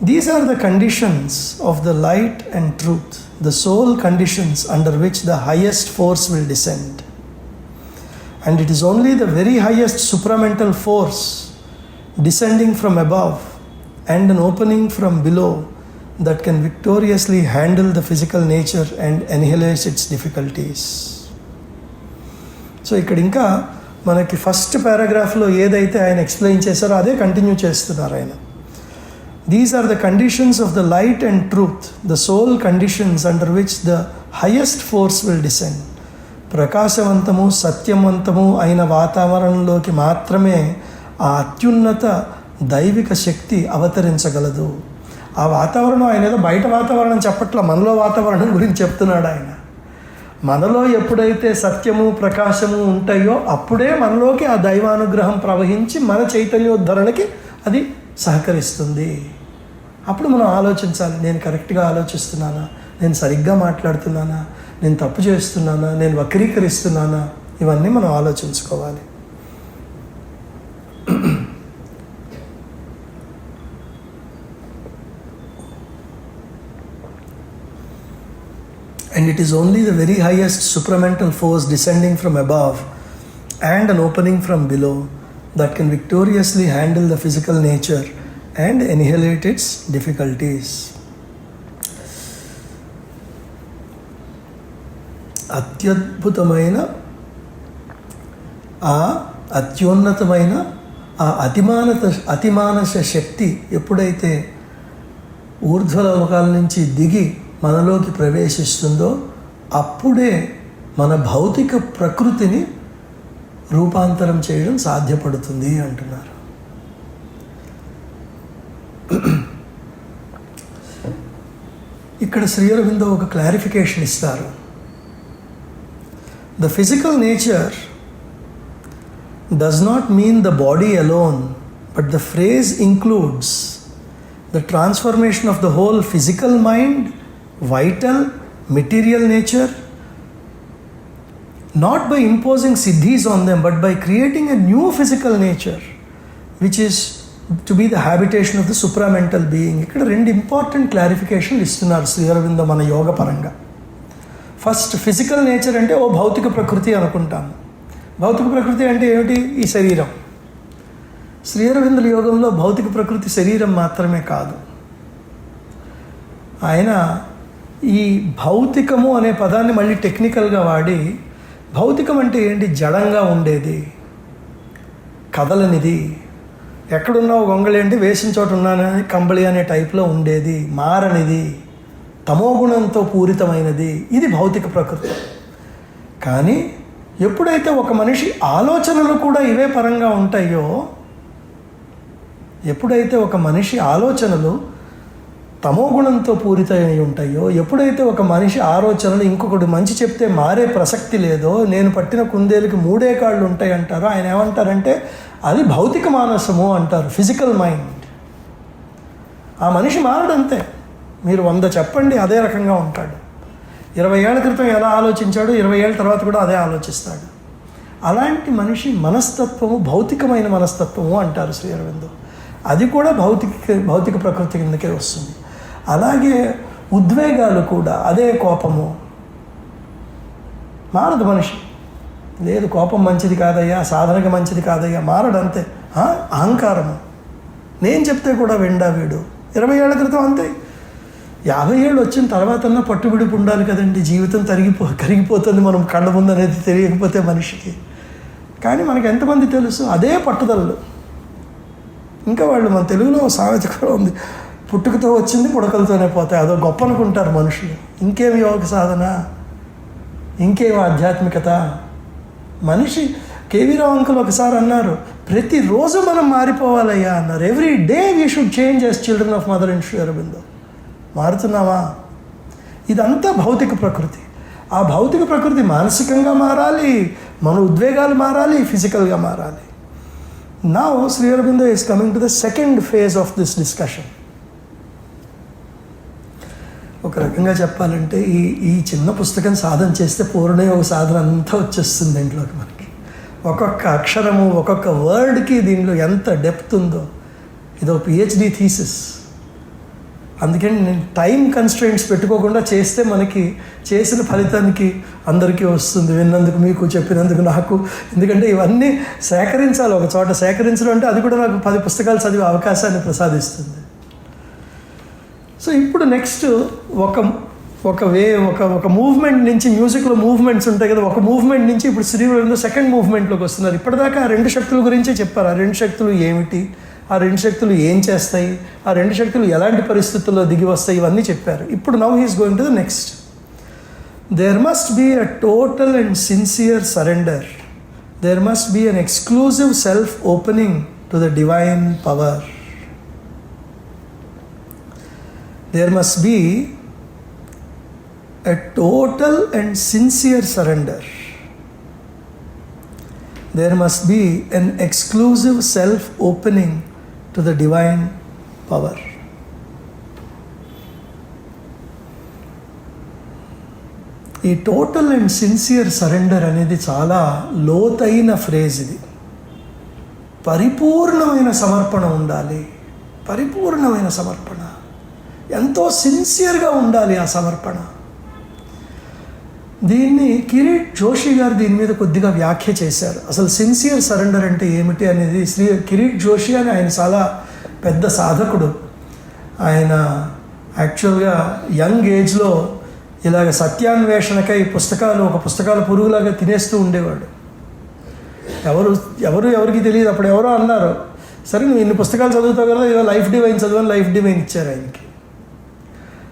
These are the conditions of the light and truth, the sole conditions under which the highest force will descend. And it is only the very highest supramental force descending from above and an opening from below that can victoriously handle the physical nature and annihilate its difficulties. So ఇక్కడ ఇంకా మనకి first పారాగ్రాఫ్లో ఏదైతే ఆయన explain చేశారో అదే continue చేస్తున్నారు ఆయన. These are the conditions of the light and truth, the soul conditions under which the highest force will descend. ప్రకాశవంతము సత్యవంతము అయిన వాతావరణంలోకి మాత్రమే ఆ అత్యున్నత దైవిక శక్తి అవతరించగలదు. ఆ వాతావరణం ఆయన ఏదో బయట వాతావరణం చెప్పట్ల, మనలో వాతావరణం గురించి చెప్తున్నాడు ఆయన. మనలో ఎప్పుడైతే సత్యము ప్రకాశము ఉంటాయో అప్పుడే మనలోకి ఆ దైవానుగ్రహం ప్రవహించి మన చైతన్యోద్ధరణకి అది సహకరిస్తుంది. అప్పుడు మనం ఆలోచించాలి, నేను కరెక్ట్గా ఆలోచిస్తున్నానా, నేను సరిగ్గా మాట్లాడుతున్నానా, నేను తప్పు చేస్తున్నానా, నేను వక్రీకరిస్తున్నానా, ఇవన్నీ మనం ఆలోచించుకోవాలి. And it is only the very highest supramental force descending from above and an opening from below that can victoriously handle the physical nature and annihilate its difficulties. అత్యద్భుతమైన ఆ అత్యున్నతమైన ఆ అతిమానస శక్తి ఎప్పుడైతే ఊర్ధ్వలోకాల నుంచి దిగి మనలోకి ప్రవేశిస్తుందో అప్పుడే మన భౌతిక ప్రకృతిని రూపాంతరం చేయడం సాధ్యపడుతుంది అంటున్నారు. ఇక్కడ శ్రీ అరవిందో ఒక క్లారిఫికేషన్ ఇస్తారు. The physical nature does not mean the body alone, but the phrase includes the transformation of the whole physical mind, vital, material nature, not by imposing siddhis on them, but by creating a new physical nature, which is to be the habitation of the supramental being. ఇక్కడ 2 important క్లారిఫికేషన్లు ఇస్తున్నారు శ్రీ అరవిందో మన యోగ పరంగా. First physical nature అంటే భౌతిక ప్రకృతి అనుకుంటాము. భౌతిక ప్రకృతి అంటే ఏమిటి? ఈ శరీరం. శ్రీ అరవిందుల యోగంలో భౌతిక ప్రకృతి శరీరం మాత్రమే కాదు. ఆయన ఈ భౌతికము అనే పదాన్ని మళ్ళీ టెక్నికల్గా వాడి, భౌతికం అంటే ఏంటి? జడంగా ఉండేది, కదలనిది, ఎక్కడున్నావు గొంగళి అంటే వేసిన చోట ఉన్నానని కంబళి అనే టైప్లో ఉండేది, మారనిది, తమోగుణంతో పూరితమైనది. ఇది భౌతిక ప్రకృతి. కానీ ఎప్పుడైతే ఒక మనిషి ఆలోచనలు కూడా ఇవే పరంగా ఉంటాయో, ఎప్పుడైతే ఒక మనిషి ఆలోచనలు తమోగుణంతో పూరితమై ఉంటాయో, ఎప్పుడైతే ఒక మనిషి ఆలోచనలు ఇంకొకటి మంచి చెప్తే మారే ప్రసక్తి లేదో, నేను పట్టిన కుందేలుకి 3 కాళ్ళు ఉంటాయి అంటారు. ఆయన ఏమంటారంటే అది భౌతిక మానసము అంటారు, ఫిజికల్ మైండ్. ఆ మనిషి మారడంతే. మీరు 100 చెప్పండి, అదే రకంగా ఉంటాడు. 20 ఏళ్ల క్రితం ఎలా ఆలోచించాడు, 20 ఏళ్ళ తర్వాత కూడా అదే ఆలోచిస్తాడు. అలాంటి మనిషి మనస్తత్వము భౌతికమైన మనస్తత్వము అంటారు శ్రీ అరవిందో. అది కూడా భౌతిక ప్రకృతి కిందకే వస్తుంది. అలాగే ఉద్వేగాలు కూడా, అదే కోపము మారదు మనిషి. లేదు కోపం మంచిది కాదయ్యా, సాధనగా మంచిది కాదయ్యా, మారడంతే. అహంకారము, నేను చెప్తే కూడా విండా వీడు. 20 ఏళ్ల క్రితం అంతే. 50 ఏళ్ళు వచ్చిన తర్వాతన్నా పట్టుబిడుపు ఉండాలి కదండి. జీవితం కరిగిపోతుంది మనం కళ్ళ ముందు అనేది తెలియకపోతే మనిషికి. కానీ మనకి ఎంతమంది తెలుసు? అదే పట్టుదలలు. ఇంకా వాళ్ళు మన తెలుగులో సామెత కూడా ఉంది, పుట్టుకతో వచ్చింది పుడకలతోనే పోతాయి, అదో గొప్ప అనుకుంటారు మనుషులు. ఇంకేమి యోగ సాధన, ఇంకేమి ఆధ్యాత్మికత. మనిషి కేవీ రావు అంకుల్ ఒకసారి అన్నారు, ప్రతిరోజు మనం మారిపోవాలయ్యా అన్నారు. Every day we should change as children of Mother and Sri Aurobindo. మారుతున్నావా? ఇదంతా భౌతిక ప్రకృతి. ఆ భౌతిక ప్రకృతి మానసికంగా మారాలి, మన ఉద్వేగాలు మారాలి, ఫిజికల్గా మారాలి. Now Shri Aurobindo is coming to the second phase of this discussion. ఒక రకంగా చెప్పాలంటే ఈ చిన్న పుస్తకం సాధన చేస్తే పూర్ణయోగ సాధన అంతా వచ్చేస్తుంది దీంట్లోకి. మనకి ఒక్కొక్క అక్షరము, ఒక్కొక్క వర్డ్కి దీనిలో ఎంత డెప్త్ ఉందో. ఇదో PhD థీసిస్. అందుకని నేను టైం కన్స్ట్రెయింట్స్ పెట్టుకోకుండా చేస్తే మనకి చేసిన ఫలితానికి అందరికీ వస్తుంది. విన్నందుకు మీకు, చెప్పినందుకు నాకు. ఎందుకంటే ఇవన్నీ సేకరించాలి, ఒక చోట సేకరించడం అంటే అది కూడా నాకు 10 పుస్తకాలు చదివే అవకాశాన్ని ప్రసాదిస్తుంది. సో ఇప్పుడు నెక్స్ట్ ఒక మూవ్మెంట్ నుంచి, మ్యూజిక్లో మూవ్మెంట్స్ ఉంటాయి కదా, ఒక మూవ్మెంట్ నుంచి ఇప్పుడు శ్రీవరంలో సెకండ్ మూవ్మెంట్లోకి వస్తున్నారు. ఇప్పటిదాకా ఆ 2 శక్తుల గురించే చెప్పారు. ఆ 2 శక్తులు ఏమిటి, ఆ 2 శక్తులు ఏం చేస్తాయి, ఆ 2 శక్తులు ఎలాంటి పరిస్థితుల్లో దిగి వస్తాయి, ఇవన్నీ చెప్పారు. ఇప్పుడు now he's going to the next. There must be a total and sincere surrender. There must be an exclusive self opening to the divine power. There must be a total and sincere surrender. There must be an exclusive self-opening to the divine power. ఈ total and sincere surrender అనేది చాలా లోతైన phrase. ఇది పరిపూర్ణమైన సమర్పణ ఉండాలి. పరిపూర్ణమైన సమర్పణ, ఎంతో సిన్సియర్గా ఉండాలి ఆ సమర్పణ. దీన్ని కిరీట్ జోషి గారు దీని మీద కొద్దిగా వ్యాఖ్య చేశారు. అసలు సిన్సియర్ సరెండర్ అంటే ఏమిటి అనేది కిరీట్ జోషి అని ఆయన చాలా పెద్ద సాధకుడు. ఆయన యాక్చువల్గా యంగ్ ఏజ్లో ఇలాగ సత్యాన్వేషణకై ఒక పుస్తకాల పురుగులాగా తినేస్తూ ఉండేవాడు. ఎవరికి తెలియదు. అప్పుడు ఎవరో అన్నారు, సరే నువ్వు ఇన్ని పుస్తకాలు చదువుతావు కదా, ఏదో లైఫ్ డివైన్ చదువుని లైఫ్ డివైన్ ఇచ్చారు ఆయనకి.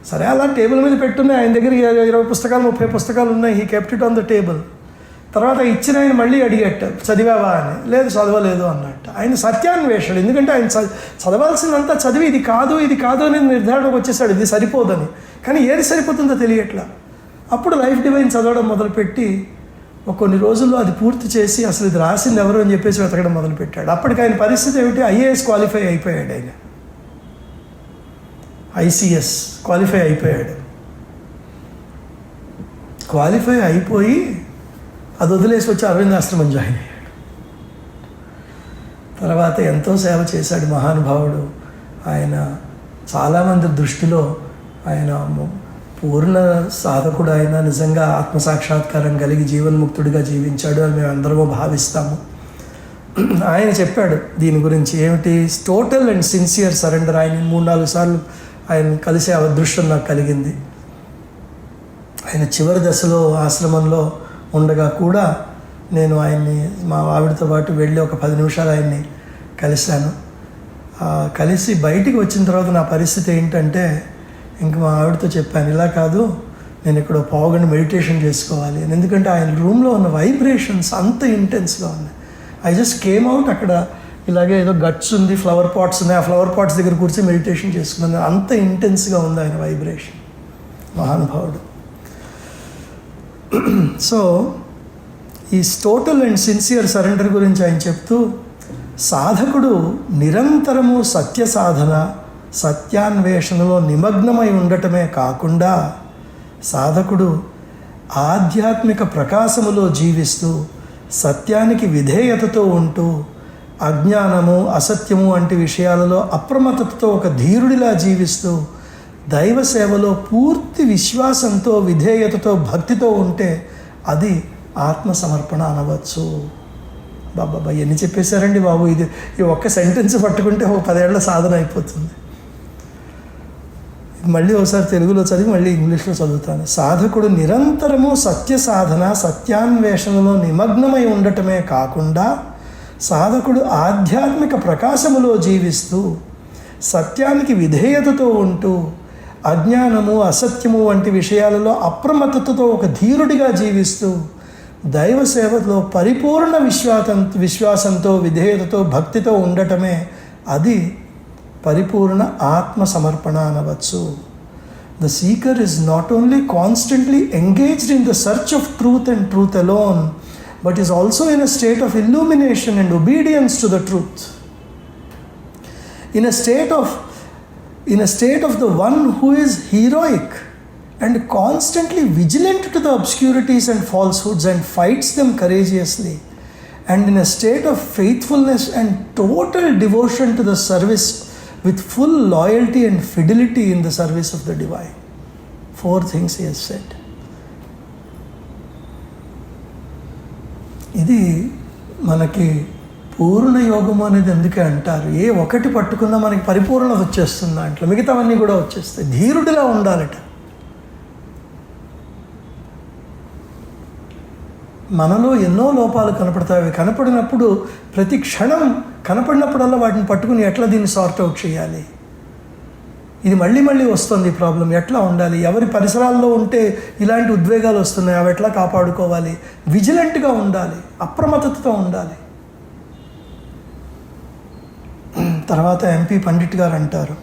సరే అలా టేబుల్ మీద పెట్టున్నాయి ఆయన దగ్గర 20 పుస్తకాలు 30 పుస్తకాలు ఉన్నాయి. He kept it on the table. తర్వాత ఇచ్చిన ఆయన మళ్ళీ అడిగట్టు, చదివావా అని. లేదు, చదవలేదు అన్నట్టు. ఆయన సత్యాన్వేషణ. ఎందుకంటే ఆయన చదవాల్సినంతా చదివి ఇది కాదు అనేది నిర్ధారణకు వచ్చేసాడు, ఇది సరిపోదని. కానీ ఏది సరిపోతుందో తెలియట్లా. అప్పుడు లైఫ్ డివైన్ చదవడం మొదలుపెట్టి కొన్ని రోజుల్లో అది పూర్తి చేసి అసలు ఇది రాసింది ఎవరు అని చెప్పేసి వెతకడం మొదలుపెట్టాడు. అప్పటికి ఆయన పరిస్థితి ఏమిటి, IAS క్వాలిఫై అయిపోయాడు. ఆయన ICS క్వాలిఫై అయిపోయాడు. క్వాలిఫై అయిపోయి అది వదిలేసి వచ్చి అరవిందాశ్రమం జాయిన్ అయ్యాడు. తర్వాత ఎంతో సేవ చేశాడు మహానుభావుడు. ఆయన చాలామంది దృష్టిలో ఆయన పూర్ణ సాధకుడు. ఆయన నిజంగా ఆత్మసాక్షాత్కారం కలిగి జీవన్ముక్తుడిగా జీవించాడు అని మేము అందరము భావిస్తాము. ఆయన చెప్పాడు దీని గురించి ఏమిటి, టోటల్ అండ్ సిన్సియర్ సరెండర్. ఆయన 3-4 సార్లు ఆయన కలిసే అదృష్టం నాకు కలిగింది. ఆయన చివరి దశలో ఆశ్రమంలో ఉండగా కూడా నేను ఆయన్ని మా ఆవిడతో పాటు వెళ్ళి ఒక 10 నిమిషాలు ఆయన్ని కలిశాను. కలిసి బయటికి వచ్చిన తర్వాత నా పరిస్థితి ఏంటంటే, ఇంక మా ఆవిడతో చెప్పాను, ఇలా కాదు, నేను ఇక్కడ పావుగంట మెడిటేషన్ చేసుకోవాలి. ఎందుకంటే ఆయన రూమ్లో ఉన్న వైబ్రేషన్స్ అంత ఇంటెన్స్గా ఉన్నాయి. I just came out. అక్కడ ఇలాగే ఏదో గట్స్ ఉంది, ఫ్లవర్ పాట్స్ ఉన్నాయి. ఆ ఫ్లవర్ పాట్స్ దగ్గర కూర్చొని మెడిటేషన్ చేసుకున్నాను. అంత ఇంటెన్స్గా ఉంది ఆయన వైబ్రేషన్, మహానుభావుడు. సో ఈ టోటల్ అండ్ సిన్సియర్ సరెండర్ గురించి ఆయన చెప్తూ, సాధకుడు నిరంతరము సత్య సాధన, సత్యాన్వేషణలో నిమగ్నమై ఉండటమే కాకుండా సాధకుడు ఆధ్యాత్మిక ప్రకాశములో జీవిస్తూ సత్యానికి విధేయతతో ఉంటూ అజ్ఞానము, అసత్యము వంటి విషయాలలో అప్రమత్తతతో ఒక ధీరుడిలా జీవిస్తూ దైవ సేవలో పూర్తి విశ్వాసంతో, విధేయతతో, భక్తితో ఉంటే అది ఆత్మసమర్పణ అనవచ్చు. బాబా ఎన్ని చెప్పేశారండి బాబు. ఈ ఒక్క సెంటెన్స్ పట్టుకుంటే 10 ఏళ్ల సాధన అయిపోతుంది. మళ్ళీ ఒకసారి తెలుగులో చదివి మళ్ళీ ఇంగ్లీష్లో చదువుతాను. సాధకుడు నిరంతరము సత్య సాధన, సత్యాన్వేషణలో నిమగ్నమై ఉండటమే కాకుండా సాధకుడు ఆధ్యాత్మిక ప్రకాశములో జీవిస్తూ సత్యానికి విధేయతతో ఉంటూ అజ్ఞానము, అసత్యము వంటి విషయాలలో అప్రమత్తతతో ఒక ధీరుడిగా జీవిస్తూ దైవ సేవలో పరిపూర్ణ విశ్వాసంతో, విధేయతతో, భక్తితో ఉండటమే అది పరిపూర్ణ ఆత్మ సమర్పణ అనవచ్చు. The seeker is not only constantly engaged in the search of truth and truth alone, but is also in a state of illumination and obedience to the truth. In a state of the one who is heroic and constantly vigilant to the obscurities and falsehoods and fights them courageously, and in a state of faithfulness and total devotion to the service with full loyalty and fidelity in the service of the divine. 4 things he has said. ఇది మనకి పూర్ణ యోగము అనేది ఎందుకే అంటారు, ఏ ఒకటి పట్టుకున్నా మనకి పరిపూర్ణత వచ్చేస్తుంది, దాంట్లో మిగతావన్నీ కూడా వచ్చేస్తాయి. ధీరుడిలా ఉండాలట. మనలో ఎన్నో లోపాలు కనపడతాయి. కనపడినప్పుడు ప్రతి క్షణం కనపడినప్పుడల్లా వాటిని పట్టుకుని ఎట్లా దీన్ని సార్ట్అవుట్ చేయాలి, ఇది మళ్ళీ మళ్ళీ వస్తుంది ఈ ప్రాబ్లం, ఎట్లా ఉండాలి, ఎవరి పరిసరాల్లో ఉంటే ఇలాంటి ఉద్వేగాలు వస్తున్నాయి, అవి ఎట్లా కాపాడుకోవాలి, విజిలెంట్గా ఉండాలి, అప్రమత్తతతో ఉండాలి. తర్వాత ఎంపీ పండిట్ గారు అంటారు,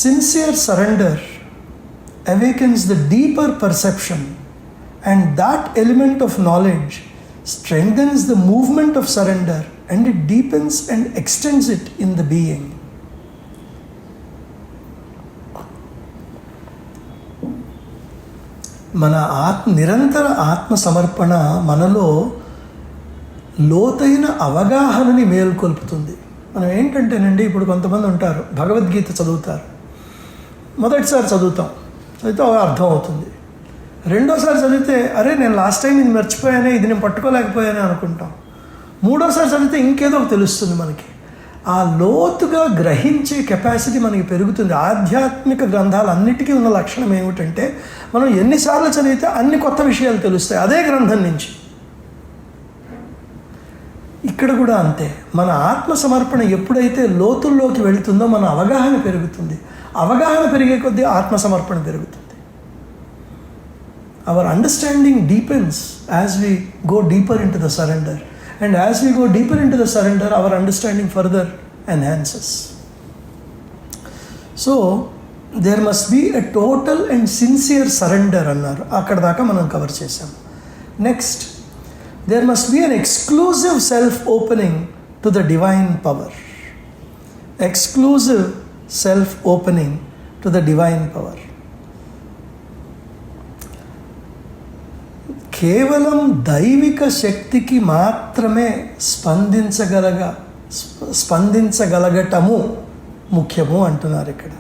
sincere surrender awakens the deeper perception, and that element of knowledge strengthens the movement of surrender, and it deepens and extends it in the being. మన నిరంతర ఆత్మ సమర్పణ మనలో లోతైన అవగాహనని మేల్కొల్పుతుంది. మనం ఏంటంటేనండి, ఇప్పుడు కొంతమంది ఉంటారు, భగవద్గీత చదువుతారు, మొదటిసారి చదివితే అర్థం అవుతుంది, రెండోసారి చదివితే అరే నేను లాస్ట్ టైం ఇది మర్చిపోయానే, ఇది నేను పట్టుకోలేకపోయానే అనుకుంటాం, మూడోసారి చదివితే ఇంకేదో తెలుస్తుంది మనకి. ఆ లోతుగా గ్రహించే కెపాసిటీ మనకి పెరుగుతుంది. ఆధ్యాత్మిక గ్రంథాలన్నిటికీ ఉన్న లక్షణం ఏమిటంటే, మనం ఎన్నిసార్లు చదివితే అన్ని కొత్త విషయాలు తెలుస్తాయి అదే గ్రంథం నుంచి. ఇక్కడ కూడా అంతే. మన ఆత్మ సమర్పణ ఎప్పుడైతే లోతుల్లోకి వెళుతుందో మన అవగాహన పెరుగుతుంది. అవగాహన పెరిగే కొద్దీ ఆత్మ సమర్పణ పెరుగుతుంది. Our understanding deepens as we go deeper in to the surrender, and as we go deeper into the surrender, our understanding further enhances. So there must be a total and sincere surrender annaru, akkada daaka manam cover chesam. Next, there must be an exclusive self opening to the divine power. Exclusive self opening to the divine power. కేవలం దైవిక శక్తికి మాత్రమే స్పందించగలగటము ముఖ్యము అంటున్నారు ఇక్కడ.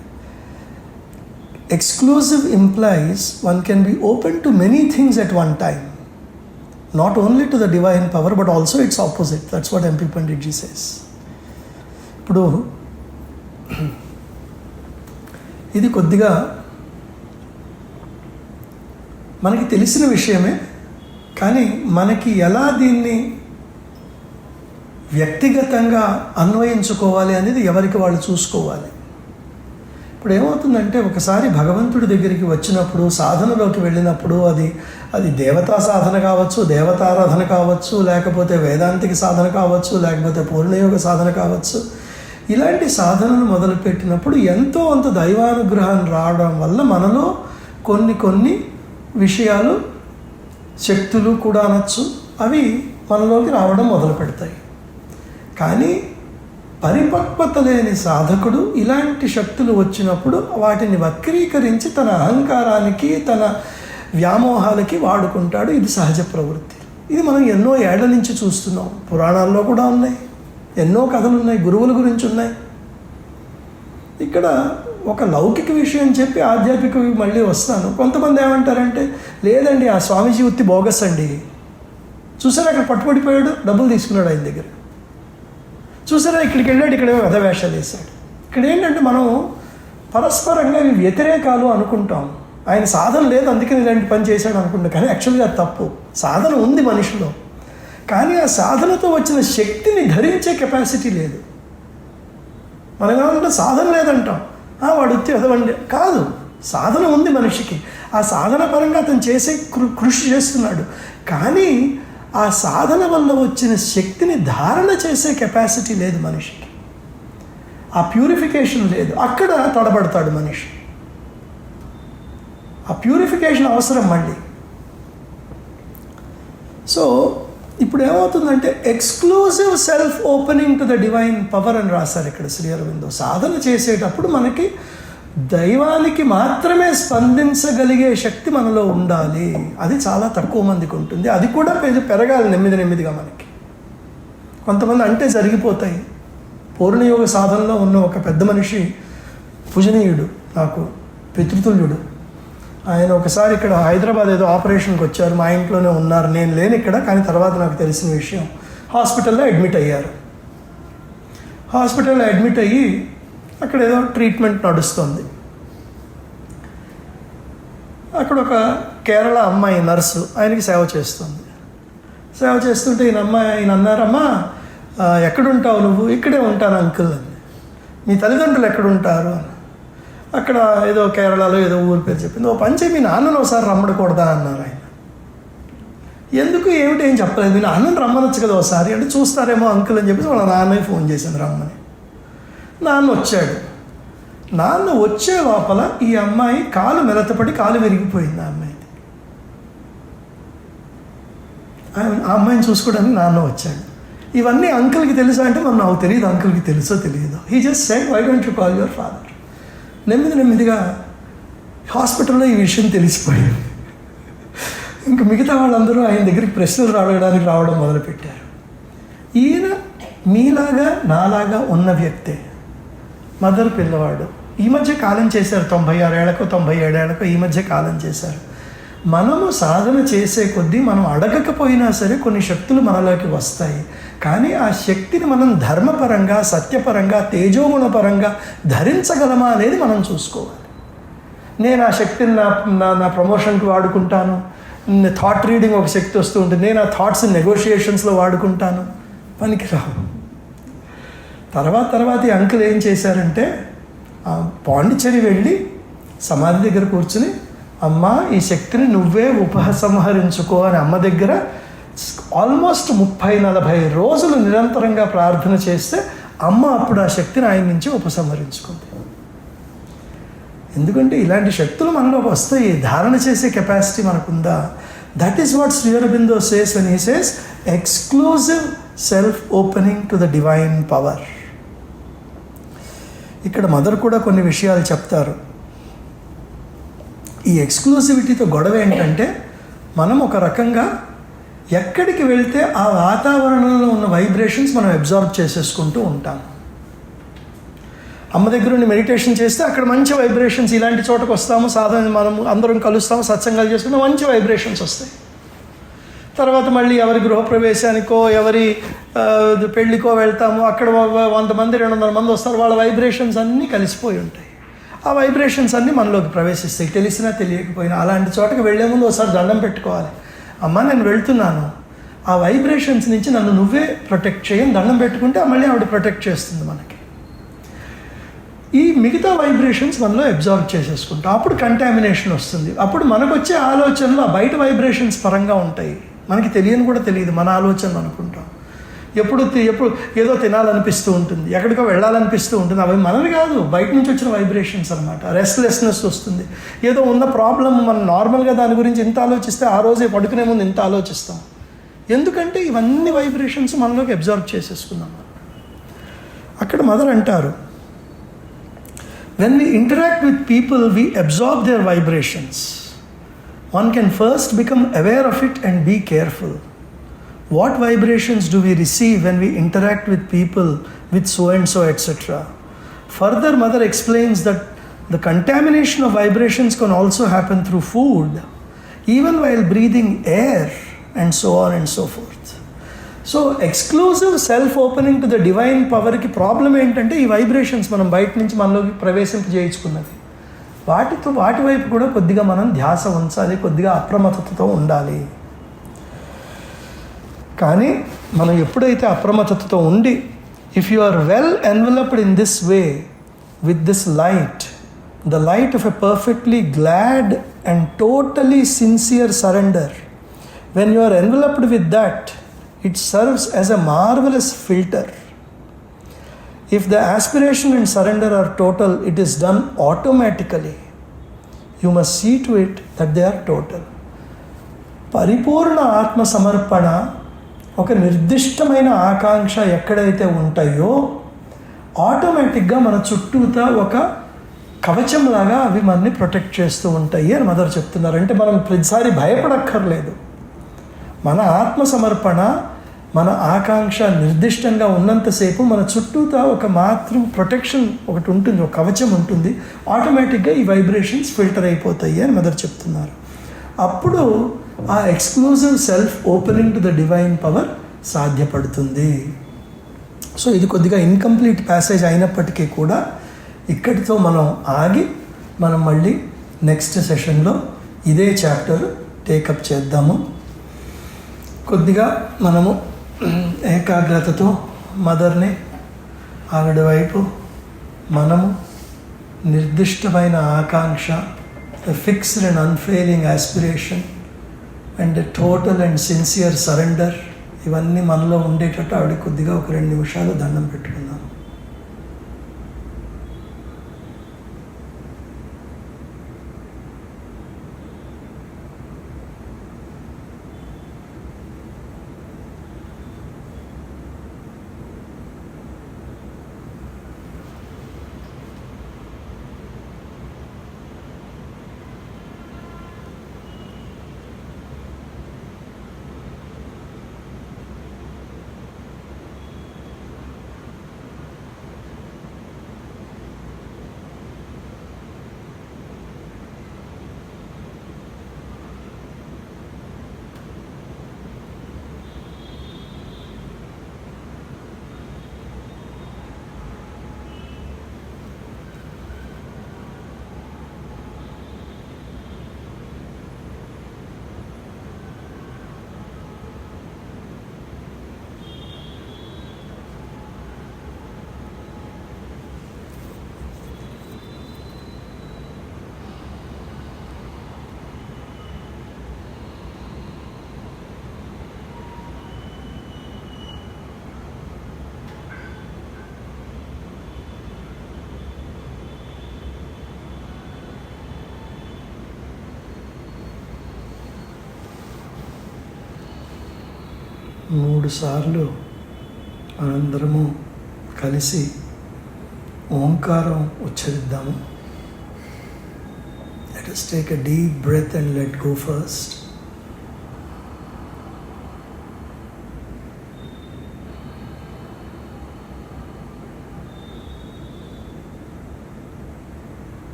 Exclusive implies one can be open to many things at one time, not only to the divine power but also its opposite. That's what MP Pandit ji says. ఇప్పుడు ఇది కొద్దిగా మనకి తెలిసిన విషయమే, కానీ మనకి ఎలా దీన్ని వ్యక్తిగతంగా అన్వయించుకోవాలి అనేది ఎవరికి వాళ్ళు చూసుకోవాలి. ఇప్పుడు ఏమవుతుందంటే, ఒకసారి భగవంతుడి దగ్గరికి వచ్చినప్పుడు, సాధనలోకి వెళ్ళినప్పుడు, అది దేవతా సాధన కావచ్చు, దేవతారాధన కావచ్చు, లేకపోతే వేదాంతిక సాధన కావచ్చు, లేకపోతే పూర్ణయోగ సాధన కావచ్చు, ఇలాంటి సాధనలు మొదలుపెట్టినప్పుడు ఎంతో అంత దైవానుగ్రహం రావడం వల్ల మనలో కొన్ని విషయాలు, శక్తులు కూడా అనొచ్చు, అవి మనలోకి రావడం మొదలు పెడతాయి. కానీ పరిపక్వత లేని సాధకుడు ఇలాంటి శక్తులు వచ్చినప్పుడు వాటిని వక్రీకరించి తన అహంకారానికి, తన వ్యామోహాలకి వాడుకుంటాడు. ఇది సహజ ప్రవృత్తి. ఇది మనం ఎన్నో ఏళ్ల నుంచి చూస్తున్నాం. పురాణాల్లో కూడా ఉన్నాయి, ఎన్నో కథలు ఉన్నాయి, గురువుల గురించి ఉన్నాయి. ఇక్కడ ఒక లౌకిక విషయం చెప్పి ఆధ్యాత్మిక మళ్ళీ వస్తాను. కొంతమంది ఏమంటారంటే, లేదండి ఆ స్వామీజీ ఉత్తి బోగస్ అండి, చూసారా అక్కడ పట్టుబడిపోయాడు, డబ్బులు తీసుకున్నాడు ఆయన దగ్గర, చూసారా ఇక్కడికి వెళ్ళాడు, ఇక్కడ వ్యధవేషాలు వేశాడు. ఇక్కడ ఏంటంటే మనం పరస్పరంగా ఇవి వ్యతిరేకాలు అనుకుంటాం. ఆయన సాధన లేదు అందుకని ఇలాంటి పని చేశాడు అనుకుంటాం, కానీ యాక్చువల్గా అది తప్పు. సాధన ఉంది మనిషిలో, కానీ ఆ సాధనతో వచ్చిన శక్తిని ధరించే కెపాసిటీ లేదు. మనమేమంటే సాధన లేదంటాం, వాడు ఎదవండి కాదు, సాధన ఉంది మనిషికి. ఆ సాధన పరంగా అతను చేసే కృషి చేస్తున్నాడు, కానీ ఆ సాధన వల్ల వచ్చిన శక్తిని ధారణ చేసే కెపాసిటీ లేదు మనిషికి. ఆ ప్యూరిఫికేషన్ లేదు, అక్కడ తడబడతాడు మనిషి. ఆ ప్యూరిఫికేషన్ అవసరం మళ్ళీ. సో ఇప్పుడు ఏమవుతుందంటే exclusive self opening to the divine power అని రాశారు ఇక్కడ శ్రీ అరవిందో. సాధన చేసేటప్పుడు మనకి దైవానికి మాత్రమే స్పందించగలిగే శక్తి మనలో ఉండాలి. అది చాలా తక్కువ మందికి ఉంటుంది. అది కూడా పెరగాలి నెమ్మదిగా మనకి. కొంతమంది అంటే జరిగిపోతాయి. పూర్ణయోగ సాధనలో ఉన్న ఒక పెద్ద మనిషి, పూజనీయుడు, నాకు పితృతుల్యుడు, ఆయన ఒకసారి ఇక్కడ హైదరాబాద్ ఏదో ఆపరేషన్కి వచ్చారు. మా ఇంట్లోనే ఉన్నారు, నేను లేను ఇక్కడ, కానీ తర్వాత నాకు తెలిసిన విషయం, హాస్పిటల్లో అడ్మిట్ అయ్యారు. హాస్పిటల్లో అడ్మిట్ అయ్యి అక్కడ ఏదో ట్రీట్మెంట్ నడుస్తుంది. అక్కడ ఒక కేరళ అమ్మాయి నర్సు ఆయనకి సేవ చేస్తుంది. సేవ చేస్తుంటే ఈయన అన్నారమ్మా, ఎక్కడుంటావు నువ్వు? ఇక్కడే ఉంటాను అంకుల్ అని. మీ తల్లిదండ్రులు ఎక్కడుంటారు అని. అక్కడ ఏదో కేరళలో ఏదో ఊరి పేరు చెప్పింది. ఓ పంచే మీ నాన్నను ఒకసారి రమ్మడకూడదా అన్నారు ఆయన. ఎందుకు ఏమిటి ఏం చెప్పలేదు, మీ నాన్నని రమ్మనొచ్చు కదా ఒకసారి అంటే, చూస్తారేమో అంకుల్ అని చెప్పేసి వాళ్ళ నాన్నకి ఫోన్ చేసింది రమ్మని. నాన్న వచ్చాడు. నాన్న వచ్చే లోపల ఈ అమ్మాయి కాలు మెలతపడి కాలు విరిగిపోయింది. ఆ అమ్మాయిది. ఆ అమ్మాయిని చూసుకోవడానికి నాన్న వచ్చాడు. ఇవన్నీ అంకుల్కి తెలుసా అంటే, మరి నాకు తెలియదు అంకుల్కి తెలుసో తెలియదు. He just said, why don't you call your father? నెమ్మదిగా హాస్పిటల్లో ఈ విషయం తెలిసిపోయింది. ఇంకా మిగతా వాళ్ళందరూ ఆయన దగ్గరికి ప్రశ్నలు రావడం మొదలుపెట్టారు. ఈయన మీలాగా నాలాగా ఉన్న వ్యక్తే, మదర్ పిల్లవాడు. ఈ మధ్య కాలం చేశారు, 96 ఏళ్ళకో 97 ఏళ్ళకో ఈ మధ్య కాలం చేశారు. మనము సాధన చేసే కొద్దీ మనం అడగకపోయినా సరే కొన్ని శక్తులు మనలోకి వస్తాయి. కానీ ఆ శక్తిని మనం ధర్మపరంగా, సత్యపరంగా, తేజోగుణపరంగా ధరించగలమా అనేది మనం చూసుకోవాలి. నేను ఆ శక్తిని నా ప్రమోషన్కి వాడుకుంటాను, థాట్ రీడింగ్ ఒక శక్తి వస్తూ ఉంటుంది, నేను ఆ థాట్స్ నెగోషియేషన్స్లో వాడుకుంటాను, పనికిరావు. తర్వాత ఈ అంకుల్ ఏం చేశారంటే, పాండిచ్చేరి వెళ్ళి సమాధి దగ్గర కూర్చుని, అమ్మ ఈ శక్తిని నువ్వే ఉపసంహరించుకో అని అమ్మ దగ్గర ఆల్మోస్ట్ 30-40 రోజులు నిరంతరంగా ప్రార్థన చేస్తే అమ్మ అప్పుడు ఆ శక్తిని ఆయన నుంచి ఉపసంహరించుకుంది. ఎందుకంటే ఇలాంటి శక్తులు మనలోకి వస్తాయి, ధారణ చేసే కెపాసిటీ మనకుందా? That is what Sri Aurobindo says when he says exclusive self opening to the divine power. ఇక్కడ మదర్ కూడా కొన్ని విషయాలు చెప్తారు. ఈ ఎక్స్క్లూసివిటీతో గొడవ ఏంటంటే, మనం ఒక రకంగా ఎక్కడికి వెళ్తే ఆ వాతావరణంలో ఉన్న వైబ్రేషన్స్ మనం అబ్జార్బ్ చేసేసుకుంటూ ఉంటాం. అమ్మ దగ్గర ఉండి మెడిటేషన్ చేస్తే అక్కడ మంచి వైబ్రేషన్స్, ఇలాంటి చోటకు వస్తాము, సాధారణ మనం అందరం కలుస్తాము, సత్సంగాలు చేసుకుంటే మంచి వైబ్రేషన్స్ వస్తాయి. తర్వాత మళ్ళీ ఎవరి గృహప్రవేశానికో ఎవరి పెళ్ళికో వెళ్తాము, అక్కడ 100 మంది 200 మంది వస్తారు, వాళ్ళ వైబ్రేషన్స్ అన్నీ కలిసిపోయి ఉంటాయి. ఆ వైబ్రేషన్స్ అన్నీ మనలోకి ప్రవేశిస్తాయి, తెలిసినా తెలియకపోయినా. అలాంటి చోటకి వెళ్ళే ముందు ఒకసారి దండం పెట్టుకోవాలి. అమ్మ నేను వెళ్తున్నాను, ఆ వైబ్రేషన్స్ నుంచి నన్ను నువ్వే ప్రొటెక్ట్ చేయని దండం పెట్టుకుంటే మళ్ళీ ఆవిడ ప్రొటెక్ట్ చేస్తుంది మనకి. ఈ మిగతా వైబ్రేషన్స్ మనలో అబ్జార్బ్ చేసేసుకుంటాం. అప్పుడు కంటామినేషన్ వస్తుంది. అప్పుడు మనకు వచ్చే ఆలోచనలు ఆ బయట వైబ్రేషన్స్ పరంగా ఉంటాయి. మనకి తెలియని కూడా తెలియదు, మన ఆలోచనలు అనుకుంటాం. ఎప్పుడు ఏదో తినాలనిపిస్తూ ఉంటుంది, ఎక్కడికో వెళ్ళాలనిపిస్తూ ఉంటుంది. అవి మనవి కాదు, బయట నుంచి వచ్చిన వైబ్రేషన్స్ అనమాట. రెస్ట్లెస్నెస్ వస్తుంది. ఏదో ఉన్న ప్రాబ్లం, మనం నార్మల్గా దాని గురించి ఇంత ఆలోచిస్తే ఆ రోజే పడుకునే ముందు ఇంత ఆలోచిస్తాం. ఎందుకంటే ఇవన్నీ వైబ్రేషన్స్ మనలోకి అబ్జార్బ్ చేసేసుకున్నాం. అక్కడ మదర్ అంటారు, when we interact with people we absorb their vibrations. One can first become aware of it and be careful. What vibrations do we receive when we interact with people with so and so etc. Further, mother explains that the contamination of vibrations can also happen through food, even while breathing air and so on and so forth. So exclusive self opening to the divine పవర్కి problem ఏంటంటే, ఈ vibrations మనం బయట నుంచి మనలోకి ప్రవేశింపజేయించుకున్నది. వాటి వైపు కూడా కొద్దిగా మనం ధ్యాస ఉంచాలి, కొద్దిగా అప్రమత్తతతో ఉండాలి. కానీ మనం ఎప్పుడైతే అప్రమత్తతతో ఉండి, if you are well enveloped in this way with this light, the light of a perfectly glad and totally sincere surrender, when you are enveloped with that, it serves as a marvellous filter. If the aspiration and surrender are total, it is done automatically. You must see to it that they are total. పరిపూర్ణ ఆత్మ సమర్పణ, ఒక నిర్దిష్టమైన ఆకాంక్ష ఎక్కడైతే ఉంటాయో ఆటోమేటిక్గా మన చుట్టూతా ఒక కవచంలాగా అవి మనని ప్రొటెక్ట్ చేస్తూ ఉంటాయి అని మదర్ చెప్తున్నారు. అంటే మనం ప్రతిసారి భయపడక్కర్లేదు. మన ఆత్మ సమర్పణ, మన ఆకాంక్ష నిర్దిష్టంగా ఉన్నంతసేపు మన చుట్టూతా ఒక మాతృ ప్రొటెక్షన్ ఒకటి ఉంటుంది, ఒక కవచం ఉంటుంది. ఆటోమేటిక్గా ఈ వైబ్రేషన్స్ ఫిల్టర్ అయిపోతాయి అని మదర్ చెప్తున్నారు. అప్పుడు ఆ exclusive self opening to the divine power సాధ్యపడుతుంది. సో ఇది కొద్దిగా ఇన్కంప్లీట్ ప్యాసేజ్ అయినప్పటికీ కూడా ఇక్కడితో మనం ఆగి మనం మళ్ళీ నెక్స్ట్ సెషన్లో ఇదే చాప్టర్ టేకప్ చేద్దాము. కొద్దిగా మనము ఏకాగ్రతతో మదర్ని, ఆవిడ వైపు మనము నిర్దిష్టమైన ఆకాంక్ష, fixed and unfailing aspiration and total and sincere surrender, ఇవన్నీ మనలో ఉండేటట్టు ఆవిడ కొద్దిగా ఒక 2 నిమిషాలు దండం పెట్టుకుందాం. మూడు సార్లు మనందరము కలిసి ఓంకారం ఉచ్చరిద్దాము. Let us take a deep breath and let go first.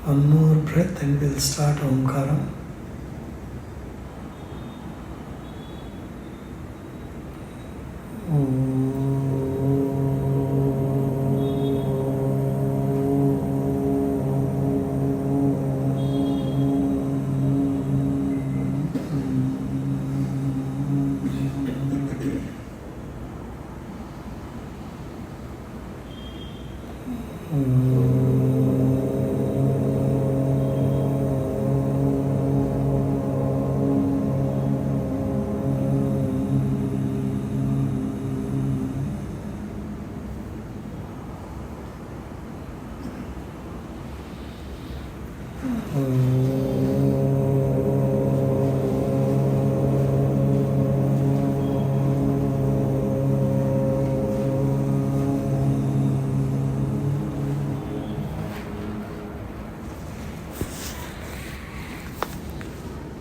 One more breath and we'll start Omkaram. Mm-hmm.